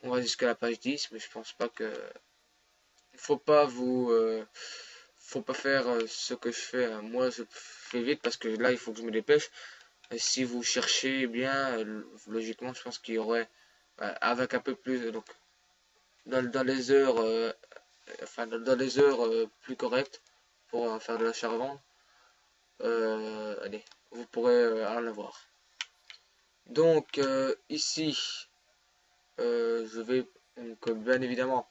On va jusqu'à la page 10, mais je pense pas que... Faut pas faut pas faire ce que je fais. Hein. Moi, je fais vite parce que là, il faut que je me dépêche. Et si vous cherchez bien, logiquement, je pense qu'il y aurait... avec un peu plus... Donc, dans les heures... enfin, dans les heures plus correctes pour faire de l'achat-revente, allez, vous pourrez en avoir. Donc, ici... je vais donc bien évidemment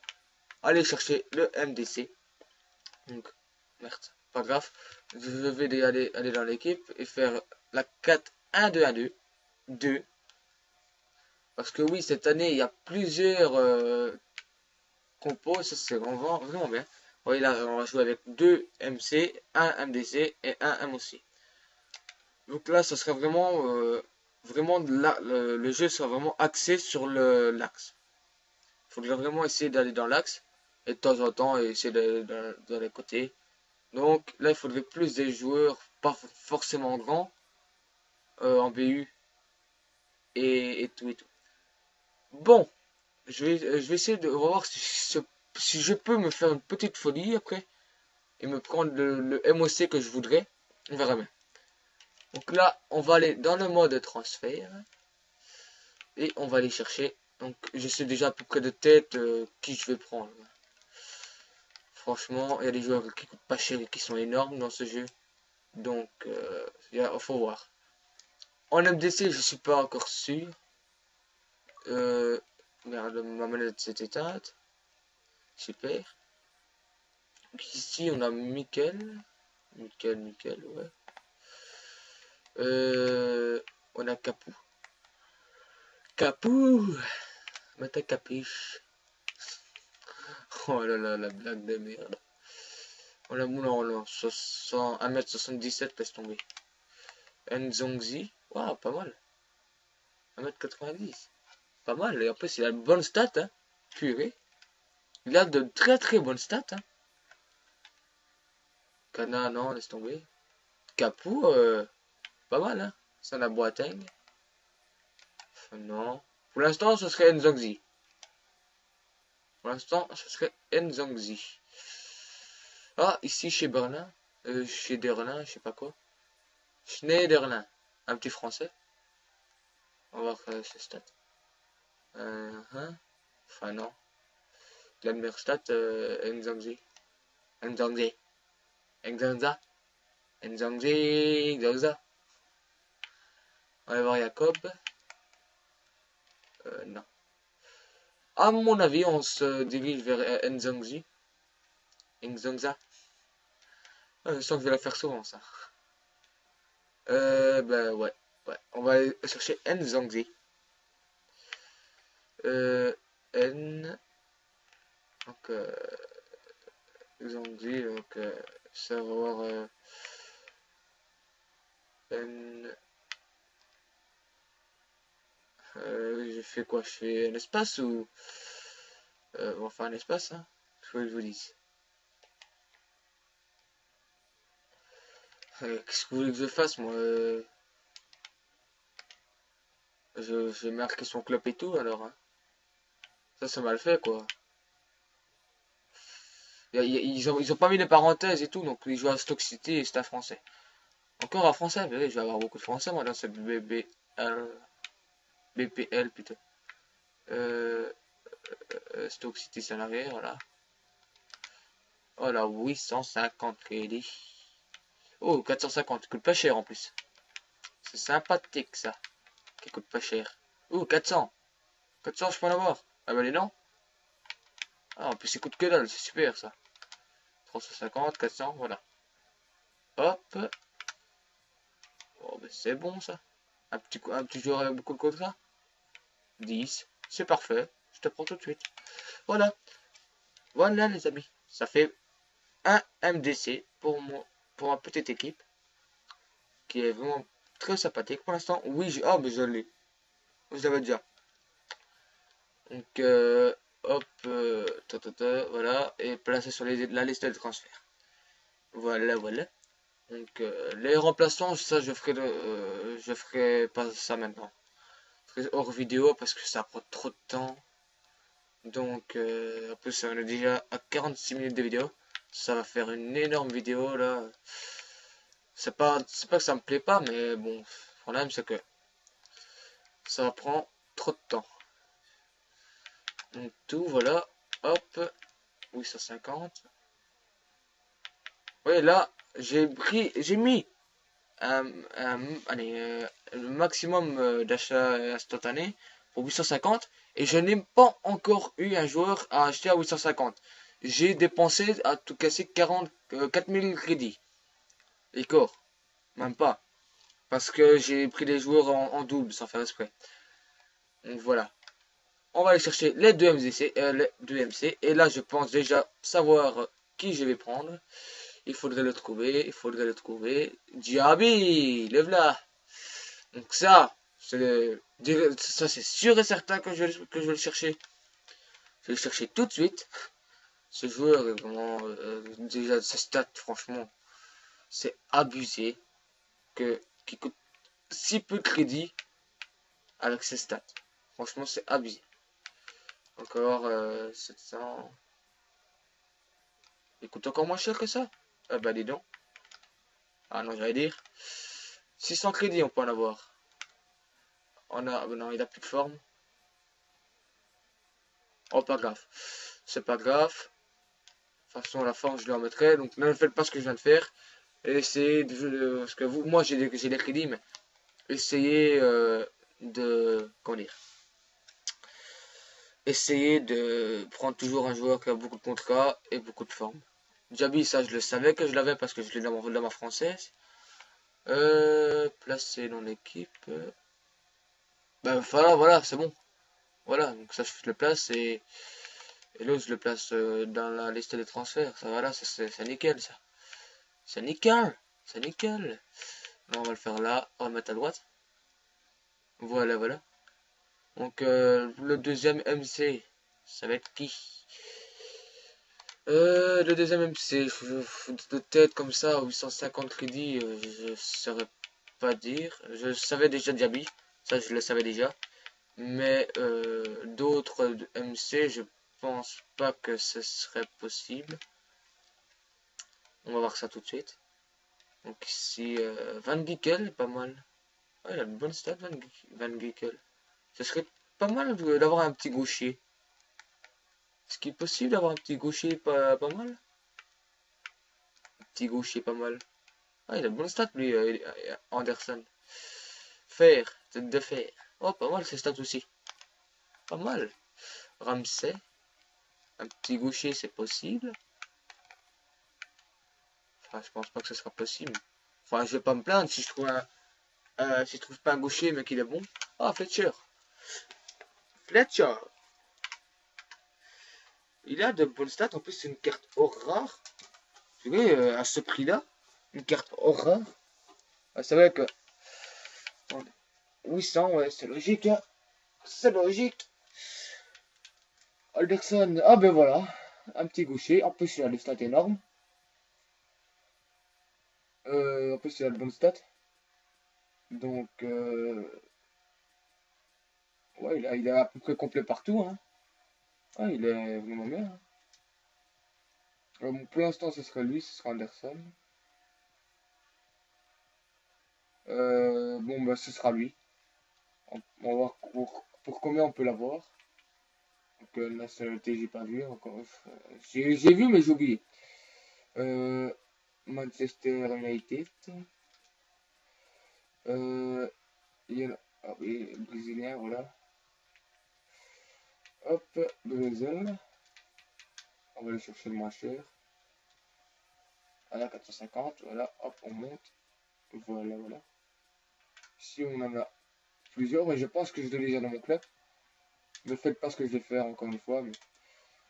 aller chercher le MDC. Donc, merde, pas grave. Je vais aller dans l'équipe et faire la 4-1-2-1-2. 2. Parce que oui, cette année, il y a plusieurs compos. Ça, c'est vraiment bien. Vous voyez là, on va jouer avec 2 MC, 1 MDC et 1 MOC. Donc là, ça sera vraiment le jeu sera vraiment axé sur l'axe. Il faudrait vraiment essayer d'aller dans l'axe et de temps en temps essayer d'aller dans les côtés. Donc là, il faudrait plus des joueurs, pas forcément grands, en BU et tout et tout. Bon, je vais essayer de voir si je peux me faire une petite folie après et me prendre le MOC que je voudrais. On verra bien. Donc là, on va aller dans le mode transfert et on va aller chercher. Donc je sais déjà à peu près de tête qui je vais prendre. Franchement, il y a des joueurs qui coûtent pas cher et qui sont énormes dans ce jeu. Donc, il faut voir. En MDC, je suis pas encore sûr. Merde, ma manette s'est éteinte. Super. Donc ici, on a Mikel. Mikel, ouais. On a Capou. Capou! Mais t'as capiche. Oh là là, la blague de merde. On a non, 1m77, laisse tomber. Nzongzi. Waouh, pas mal. 1m90. Pas mal. Et en plus, il a de bonnes stats, hein. Purée. Il a de très très bonnes stats, hein. Kana, non, laisse tomber. Capou, pas mal, hein. Ça, la Boateng. Enfin, non. Pour l'instant, ce serait Nzongzi. Pour l'instant, ce serait Nzongzi. Ah, ici, chez Berlin. Chez Derlin, je sais pas quoi. Schneiderlin. Un petit français. On va voir ses stats. Enfin, non. La meilleure stat, Nzongzi. Nzongzi. Nzongza. Nzongzi. Nzongza. On va voir Jacob. Non. À mon avis, on se dirige vers Nzongzi. Ingzongza. Ah, je sens que je vais la faire souvent, ça. Bah ouais. Ouais. On va aller chercher Nzongzi. N. Donc, Zongzi. Donc, savoir N. Je fais quoi? Je fais un espace ou. On va faire un espace, hein? Je veux que je vous dise. Qu'est-ce que vous voulez que je fasse, moi? J'ai marqué son club et tout, alors. Hein. Ça, c'est mal fait, quoi. Ils ont pas mis les parenthèses et tout, donc ils jouent à Stock City et c'est un français. Encore un français, mais oui, je vais avoir beaucoup de français, moi, dans ce BPL, plutôt. Euh, Stock City, c'est en arrière, voilà. Oh là, 850 crédits. Oh, 450, coûte pas cher en plus. C'est sympathique, ça. Qui coûte pas cher. Oh, 400. 400, je peux en avoir. Ah bah les non. Ah, en plus, il coûte que dalle, c'est super, ça. 350, 400, voilà. Hop. Oh, bah, c'est bon, ça. Un petit joueur avec beaucoup de contrats. 10. C'est parfait. Je te prends tout de suite. Voilà. Voilà, les amis. Ça fait un MDC pour ma petite équipe. Qui est vraiment très sympathique pour l'instant. Oui, ah, mais je l'ai. Je l'avais déjà. Donc, hop. Voilà. Et placer sur la liste de transferts. Voilà, voilà. Donc, les remplaçants, ça, je ferai pas ça maintenant. Je ferai hors vidéo parce que ça prend trop de temps. Donc, en plus, on est déjà à 46 minutes de vidéo. Ça va faire une énorme vidéo, là. C'est pas que ça me plaît pas, mais bon, le problème, c'est que ça prend trop de temps. Donc, tout, voilà. Hop. 850. Oui, là, j'ai mis allez, le maximum d'achat instantané pour 850 et je n'ai pas encore eu un joueur à acheter à 850. J'ai dépensé à tout casser 4000 crédits. Et corps, même pas. Parce que j'ai pris des joueurs en double sans faire exprès. Donc voilà. On va aller chercher les deux MC, et là je pense déjà savoir qui je vais prendre. Il faudrait le trouver, il faudrait le trouver. Diaby, lève là. Donc ça c'est sûr et certain que je vais le chercher. Je vais le chercher tout de suite. Ce joueur est vraiment déjà ses stats, franchement, c'est abusé qui coûte si peu de crédit avec ses stats. Franchement, c'est abusé. Encore 700. Il coûte encore moins cher que ça. Ah bah dis donc. Ah non, j'allais dire. 600 crédits, on peut en avoir. Non, il a plus de forme. Oh, pas grave. C'est pas grave. De toute façon, la forme, je lui en mettrai. Donc, ne faites pas ce que je viens de faire. Et essayez de. Parce que moi, j'ai des crédits, mais essayez de. Comment dire? Essayez de prendre toujours un joueur qui a beaucoup de contrats et beaucoup de forme. Diaby, ça, je le savais que je l'avais parce que je l'ai dans ma française. Placé dans l'équipe. Ben voilà, voilà, c'est bon. Voilà, donc ça, je le place et l'autre, je le place dans la liste des transferts. Ça, voilà, c'est nickel, ça. C'est nickel. C'est nickel. Non, on va le faire là. On va le mettre à droite. Voilà, voilà. Donc, le deuxième MC, ça va être qui? Le deuxième MC, de tête comme ça, 850 crédits, je saurais pas dire. Je savais déjà Diaby, ça je le savais déjà. Mais d'autres MC, je pense pas que ce serait possible. On va voir ça tout de suite. Donc ici, Van Giekel, pas mal. Ouais, il a une bonne stat, Van Giekel. Ce serait pas mal d'avoir un petit gaucher. Est-ce qu'il est possible d'avoir un petit gaucher pas mal? Un petit gaucher pas mal. Ah, il a de bonnes stats, lui, Anderson. Fer, tête de fer. Oh, pas mal ses stats aussi. Pas mal. Ramsey. Un petit gaucher, c'est possible. Enfin, je pense pas que ce sera possible. Enfin, je vais pas me plaindre si je trouve si je trouve pas un gaucher mais qu'il est bon. Ah, Fletcher. Fletcher. Il a de bonnes stats. En plus, c'est une carte or rare. Vous voyez, à ce prix-là, une carte or rare. Ah, c'est vrai que 800, ouais, c'est logique. Hein. C'est logique. Alderson, ah ben voilà. Un petit gaucher. En plus, il a des stats énormes. En plus, il a de bonnes stats. Donc, ouais, il est à peu près complet partout. Hein. Ah, il est vraiment bien. Hein. Bon, pour l'instant, ce sera lui, ce sera Anderson. Bon, bah, ce sera lui. On va voir pour combien on peut l'avoir. Donc, la nationalité, j'ai pas vu encore. J'ai vu, mais j'ai oublié. Manchester United. Il y en a, ah oui, brésilien, voilà. Hop, Brésil. On va aller chercher le moins cher. Voilà, 450, voilà, hop, on monte. Voilà, voilà. Si on en a plusieurs, mais je pense que je l'ai déjà dans mon club. Ne faites pas ce que je vais faire encore une fois, mais de toute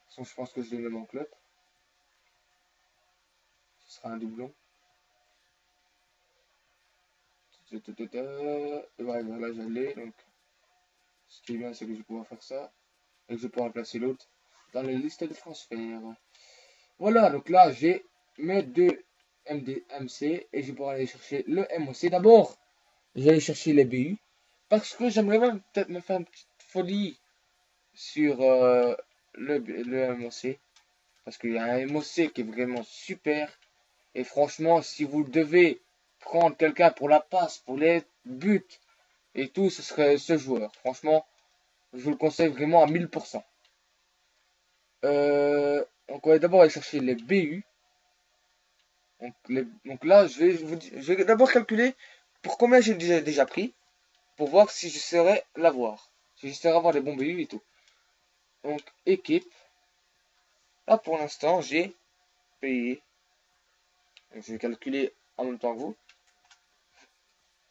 façon, je pense que je l'ai dans mon club. Ce sera un doublon. Et voilà, j'allais, donc ce qui est bien, c'est que je vais pouvoir faire ça. Et que je vais pouvoir placer l'autre dans la liste de transferts. Voilà, donc là, j'ai mes deux MC et je vais pouvoir aller chercher le MOC. D'abord, je vais aller chercher les BU parce que j'aimerais même peut-être me faire une petite folie sur le MOC parce qu'il y a un MOC qui est vraiment super et franchement, si vous devez prendre quelqu'un pour la passe, pour les buts et tout, ce serait ce joueur. Franchement, je vous le conseille vraiment à 1000%. Donc on va d'abord aller chercher les BU. Donc là, je vais d'abord calculer pour combien j'ai déjà pris, pour voir si je saurais l'avoir. Si je saurais avoir les bons BU et tout. Donc, équipe. Là, pour l'instant, j'ai payé. Donc, je vais calculer en même temps que vous.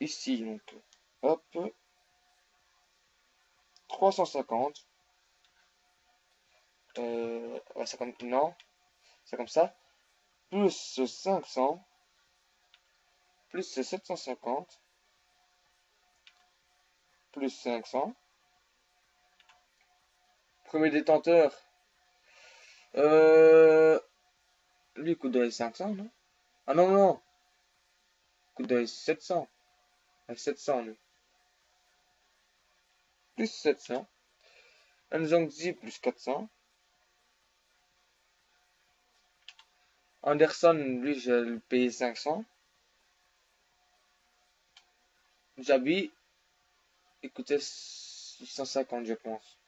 Ici, donc, hop, 350. Ouais, non, c'est comme ça. Plus 500. Plus 750. Plus 500. Premier détenteur. Lui, il coûte de 500, non? Ah non, non. Il coûte de 700. 700, lui. Plus 700. Nzongzi, plus 400. Anderson, lui, je vais le payer 500. Jabi, il coûtait 650, je pense.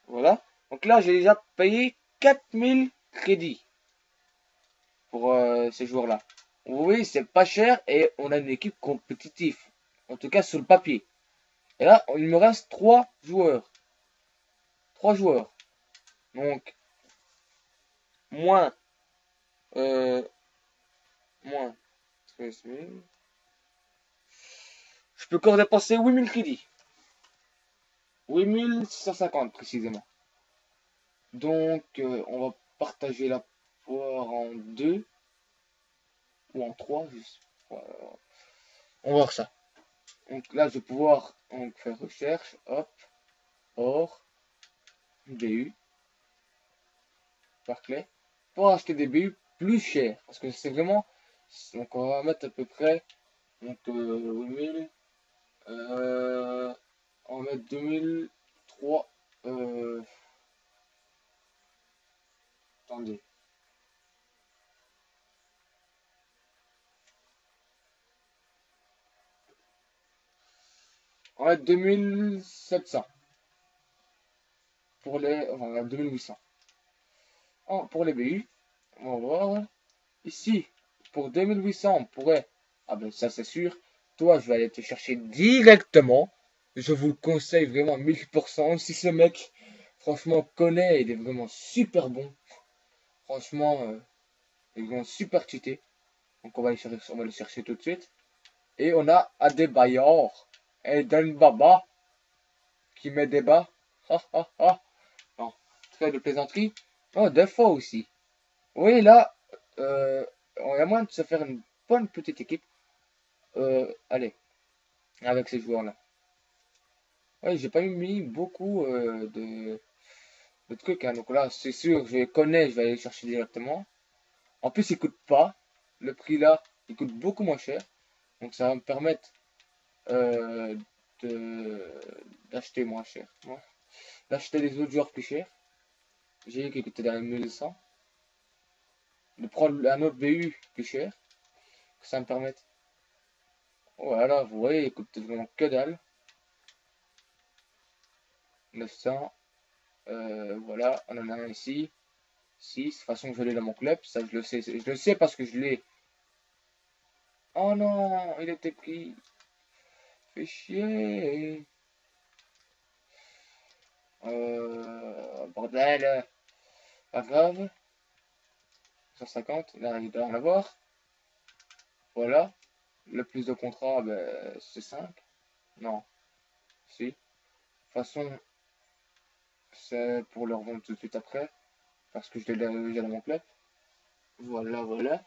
Voilà. Donc là, j'ai déjà payé 4000 crédits pour ces joueurs-là. Vous voyez, c'est pas cher et on a une équipe compétitive. En tout cas, sur le papier. Et là, il me reste 3 joueurs. 3 joueurs. Donc, moins, moins 13 000. Je peux encore dépenser 8000 crédits. 8650 précisément. Donc, on va partager la poire en 2 ou en 3. On va voir ça. Donc là, je vais pouvoir faire recherche. Hop. Or. BU. Barclay. Pour acheter des BU plus chers. Parce que c'est vraiment. Donc, on va mettre à peu près. Donc, 8000. On va mettre 2003. Attendez. On va mettre 2700. Pour les. Enfin, 2800. Pour les BU. On va voir. Ici, pour 2800, on pourrait. Ah ben ça c'est sûr. Toi, je vais aller te chercher directement. Je vous le conseille vraiment 1000%. Si ce mec, franchement, connaît, il est vraiment super bon. Franchement, Ils vont super cheater. Donc on va le chercher tout de suite. Et on a Adebayor et Baba qui met des bas. Ha ha ha. Non, très de plaisanterie. Oh, deux fois aussi. Oui, là, on a moyen de se faire une bonne petite équipe. Allez, avec ces joueurs-là. Oui, j'ai pas mis beaucoup de trucs. Hein. Donc là, c'est sûr, je les connais, je vais aller les chercher directement. En plus, ils coûtent pas. Le prix là, il coûte beaucoup moins cher. Donc ça va me permettre euh, de d'acheter moins cher. Ouais. D'acheter les autres joueurs plus chers. J'ai vu qu'ils coûtaient dans les 1100. De prendre un autre BU plus cher. Que ça me permette. Voilà, vous voyez, il coûte vraiment que dalle. 900. Voilà, on en a un ici. 6. De toute façon, je l'ai dans mon club. Ça, je le sais. Je le sais parce que je l'ai. Oh non, il était pris. Fait chier. Bordel. Pas grave. 150. Là, il doit en avoir. Voilà. Le plus de contrats, ben, c'est 5. Non. Si. De toute façon, c'est pour le revendre tout de suite après. Parce que je l'ai déjà dans mon club. Voilà, voilà.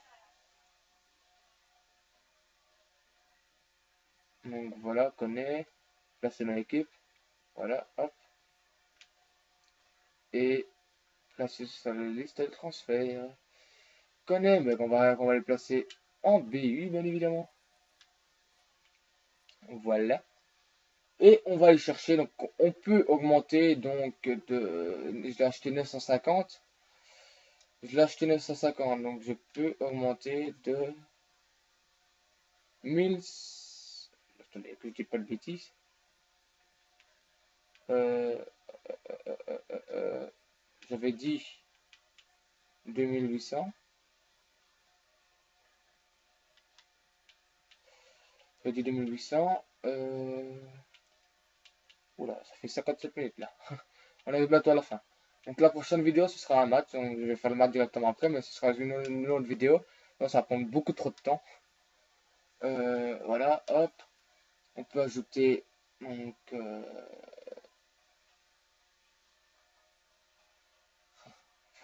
Donc voilà, connaît. Placer dans l'équipe. Voilà, hop. Et placer sur la liste de transfert. Connaît, mais on va les placer en BU, bien évidemment. Voilà. Et on va aller chercher, donc on peut augmenter, donc je l'ai acheté 950. Je l'ai acheté 950, donc je peux augmenter de 1000. Attendez, que je dis pas de bêtises. Euh, J'avais dit 2800. J'avais dit 2800. Oula, ça fait 57 minutes là. On est bientôt à la fin. Donc la prochaine vidéo, ce sera un match. Donc, je vais faire le match directement après, mais ce sera une autre vidéo. Donc, ça va prendre beaucoup trop de temps. Voilà, hop. On peut ajouter donc je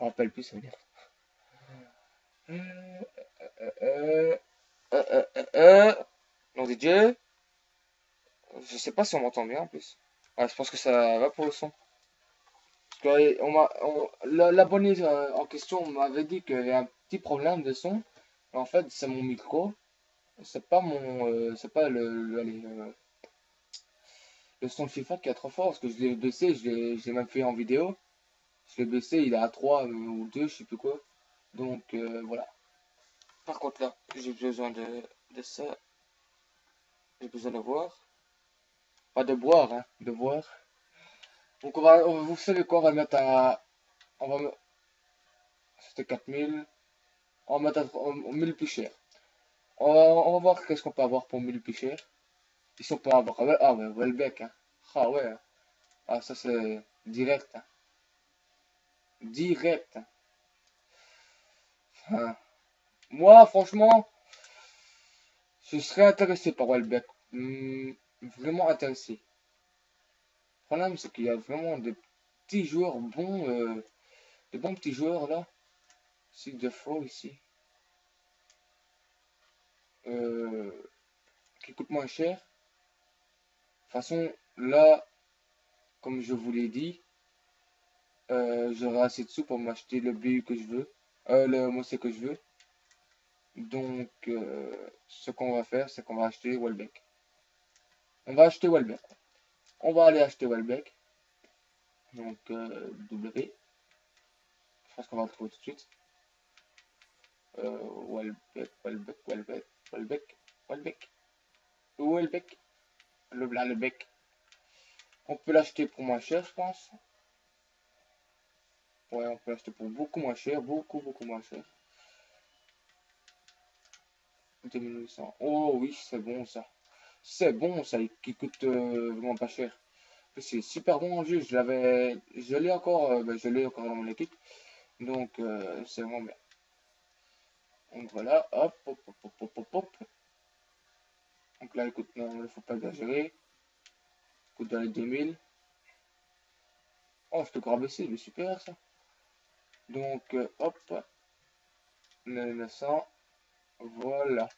me rappelle plus, ça veut dire. Nom de Dieu. Je sais pas si on m'entend bien en plus. Ouais, je pense que ça va pour le son. Parce que l'abonné en question m'avait dit qu'il y avait un petit problème de son. En fait, c'est mon micro. C'est pas le son de FIFA qui est trop fort parce que je l'ai baissé, je l'ai même fait en vidéo. Je l'ai baissé, il est à 3 ou 2, je sais plus quoi. Donc voilà. Par contre là, j'ai besoin de ça. J'ai besoin de voir. Pas de boire, hein, de voir. Donc vous savez quoi, on va le mettre à. On va, C'était 4000. On va mettre à 1000 plus cher. On va voir qu'est-ce qu'on peut avoir pour 1000 plus cher. Ici on peut avoir. Ah ouais, Welbeck, hein. Ah ouais. Hein. Ah ça c'est direct. Hein. Direct. Hein. Moi, franchement, je serais intéressé par Welbeck. Vraiment intéressé. Le problème, c'est qu'il y a vraiment des petits joueurs bons, des bons petits joueurs là. C'est de faux ici. Euh, qui coûtent moins cher. De toute façon, là, comme je vous l'ai dit, j'aurai assez de sous pour m'acheter le BU que je veux. Le Mossé que je veux. Donc, ce qu'on va faire, c'est qu'on va acheter Welbeck. On va acheter Welbeck. On va aller acheter Welbeck. Donc, W. Je pense qu'on va le trouver tout de suite. Welbeck, Welbeck, Welbeck, Welbeck, Welbeck. Welbeck. Le bec. On peut l'acheter pour moins cher, je pense. Ouais, on peut l'acheter pour beaucoup moins cher. Beaucoup, beaucoup moins cher. 2800. Oh oui, c'est bon ça. C'est bon ça, qui coûte vraiment pas cher. C'est super bon en jeu. Je l'ai encore dans mon équipe. Donc c'est vraiment bien. Donc voilà, hop, hop, hop, hop, hop, hop, hop. Donc là, écoute, non, il ne faut pas exagérer. Écoute, dans les 2000. Oh, je te crois baisser, mais super ça. Donc, hop, 900. Voilà.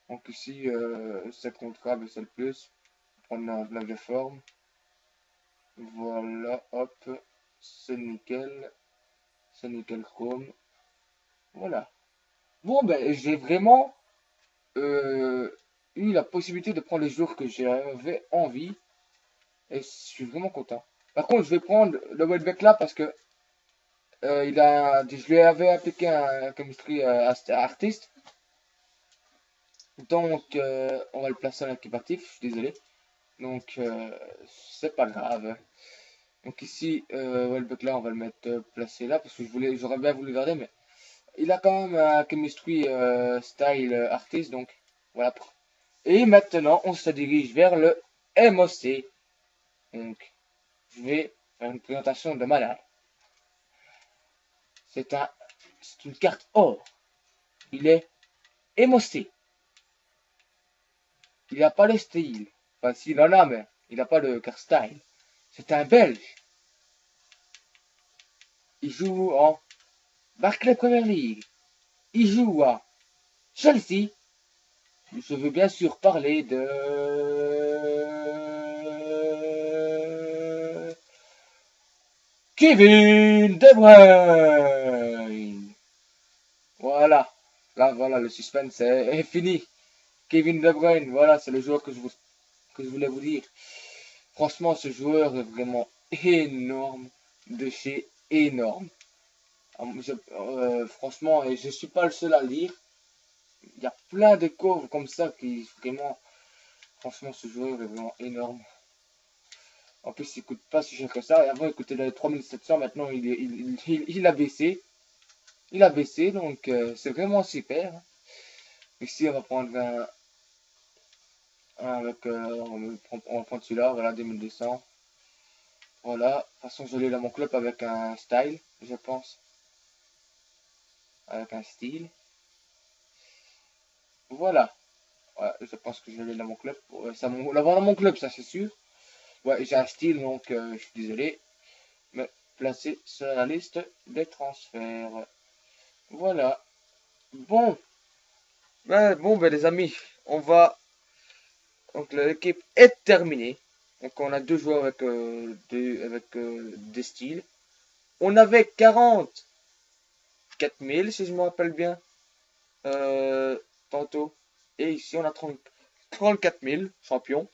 Donc ici, c'est contrat, mais c'est le plus. Prendre la vraie forme. Voilà, hop. C'est nickel. C'est nickel chrome. Voilà. Bon, ben, j'ai vraiment eu la possibilité de prendre les jours que j'avais envie. Et je suis vraiment content. Par contre, je vais prendre le Welbeck là parce que je lui avais appliqué un chemistry artiste. Donc, on va le placer en équipe actif. Je suis désolé. Donc, c'est pas grave. Donc ici, Welbeck là, on va le mettre placé là parce que j'aurais bien voulu le garder, mais il a quand même un chemistry style artiste. Donc, voilà. Et maintenant, on se dirige vers le MOC. Donc, je vais faire une présentation de malade. C'est une carte or. Il est émosté. Il n'a pas le style. Enfin, s'il en a, mais il n'a pas le carte style. C'est un Belge. Il joue en Barclay Premier League. Il joue à Chelsea. Je veux bien sûr parler de Kevin De Bruyne. Voilà. Là, voilà, le suspense est fini. Kevin De Bruyne, voilà, c'est le joueur que je voulais vous dire. Franchement, ce joueur est vraiment énorme, de chez énorme. Franchement, et je suis pas le seul à le dire. Il y a plein de coves comme ça qui vraiment, franchement, ce joueur est vraiment énorme. En plus, il coûte pas si cher que ça. Et avant, il coûtait les 3700. Maintenant, il a baissé. Il a baissé, donc c'est vraiment super. Ici, on va prendre un avec, on va prendre celui-là, voilà, 2200. Voilà, de toute façon, je l'ai dans mon club avec un style, je pense. Avec un style. Voilà. Ouais, je pense que je l'ai dans mon club. Ouais, l'avoir dans mon club, ça c'est sûr. Ouais, j'ai un style, donc je suis désolé. Mais placé sur la liste des transferts. Voilà. Bon. Ben, les amis, on va. Donc l'équipe est terminée. Donc on a deux joueurs avec des styles. On avait 44 000 si je me rappelle bien. Tantôt. Et ici on a 34 000 champions.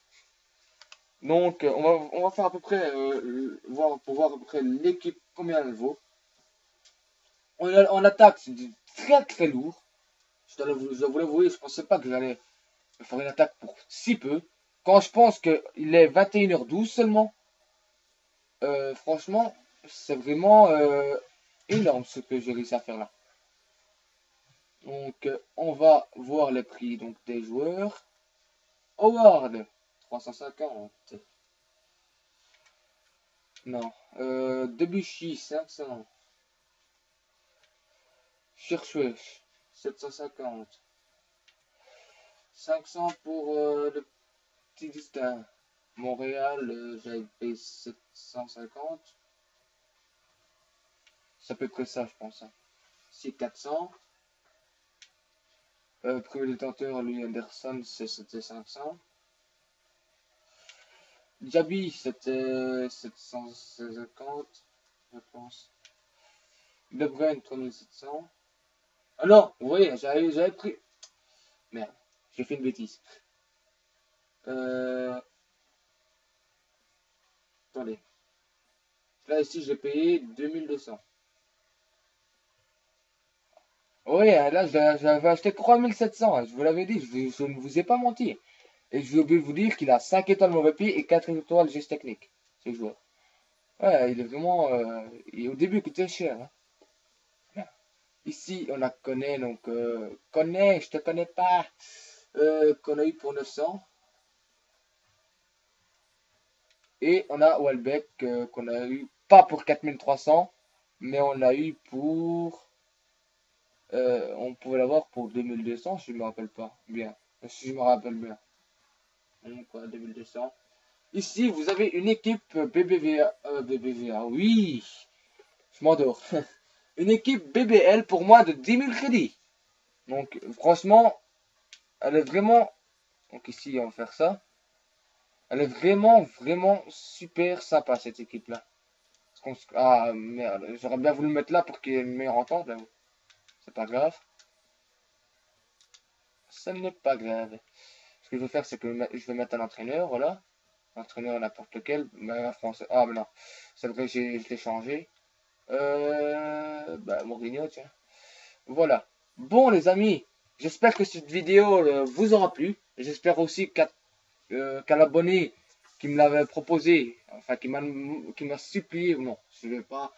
Donc on va faire à peu près pour voir à peu près l'équipe combien elle vaut. En attaque, c'est très très lourd. Je dois vous l'avouer, je pensais pas que j'allais faire une attaque pour si peu. Quand je pense qu'il est 21h12 seulement, franchement, c'est vraiment énorme ce que j'ai réussi à faire là. Donc, on va voir les prix donc, des joueurs. Howard, 350. Non. Debuchy, 500. Cherchwesh, 750. 500 pour le petit distin. Montréal, j'avais payé 750. C'est à peu près ça, je pense. Hein. C'est 400. Premier détenteur, lui, Anderson, c'était 500. Diaby, c'était 750, je pense. De Bruyne, 3700. Ah non, oui, j'avais pris. Merde, j'ai fait une bêtise. Euh, Attendez. Là, ici, j'ai payé 2200. Oui, là, j'avais acheté 3700. Hein, je vous l'avais dit, je ne vous ai pas menti. Et je vais oublier de vous dire qu'il a 5 étoiles mauvais pied et 4 étoiles geste technique, ce joueur. Ouais, il est vraiment. Au début, il coûtait cher. Hein. Ici, on a Koné, donc Koné, je te connais pas. Qu'on a eu pour 900. Et on a Welbeck qu'on a eu pas pour 4300, mais on l'a eu pour On pouvait l'avoir pour 2200, si je me rappelle pas bien. Si je me rappelle bien. Donc, voilà, 2200. Ici, vous avez une équipe BBVA. BBVA, oui, je m'endors. Une équipe BBL pour moins de 10 000 crédits. Donc, franchement, elle est vraiment. Donc, ici, on va faire ça. Elle est vraiment, vraiment super sympa, cette équipe-là. Ah, merde, j'aurais bien voulu le mettre là pour qu'il y ait une meilleure entente, là. C'est pas grave. Ça n'est pas grave. Ce que je vais faire, c'est que je vais mettre un entraîneur, voilà. Entraîneur n'importe lequel, mais un français. Ah, mais non. C'est vrai, je l'ai changé. Bah, Mourinho, tiens. Voilà. Bon, les amis, j'espère que cette vidéo vous aura plu. J'espère aussi qu'à l'abonné qui me l'avait proposé, enfin qui m'a supplié, non, je vais pas,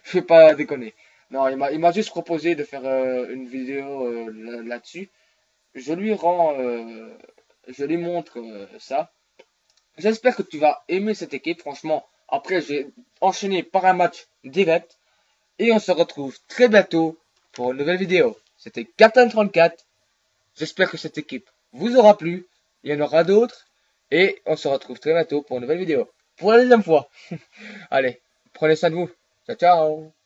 je vais pas déconner. Non, il m'a juste proposé de faire une vidéo là-dessus. Je lui rends, je lui montre ça. J'espère que tu vas aimer cette équipe. Franchement, après j'ai enchaîné par un match direct et on se retrouve très bientôt pour une nouvelle vidéo. C'était Captain34. J'espère que cette équipe vous aura plu. Il y en aura d'autres. Et on se retrouve très bientôt pour une nouvelle vidéo. Pour la deuxième fois. Allez, prenez soin de vous. Ciao, ciao.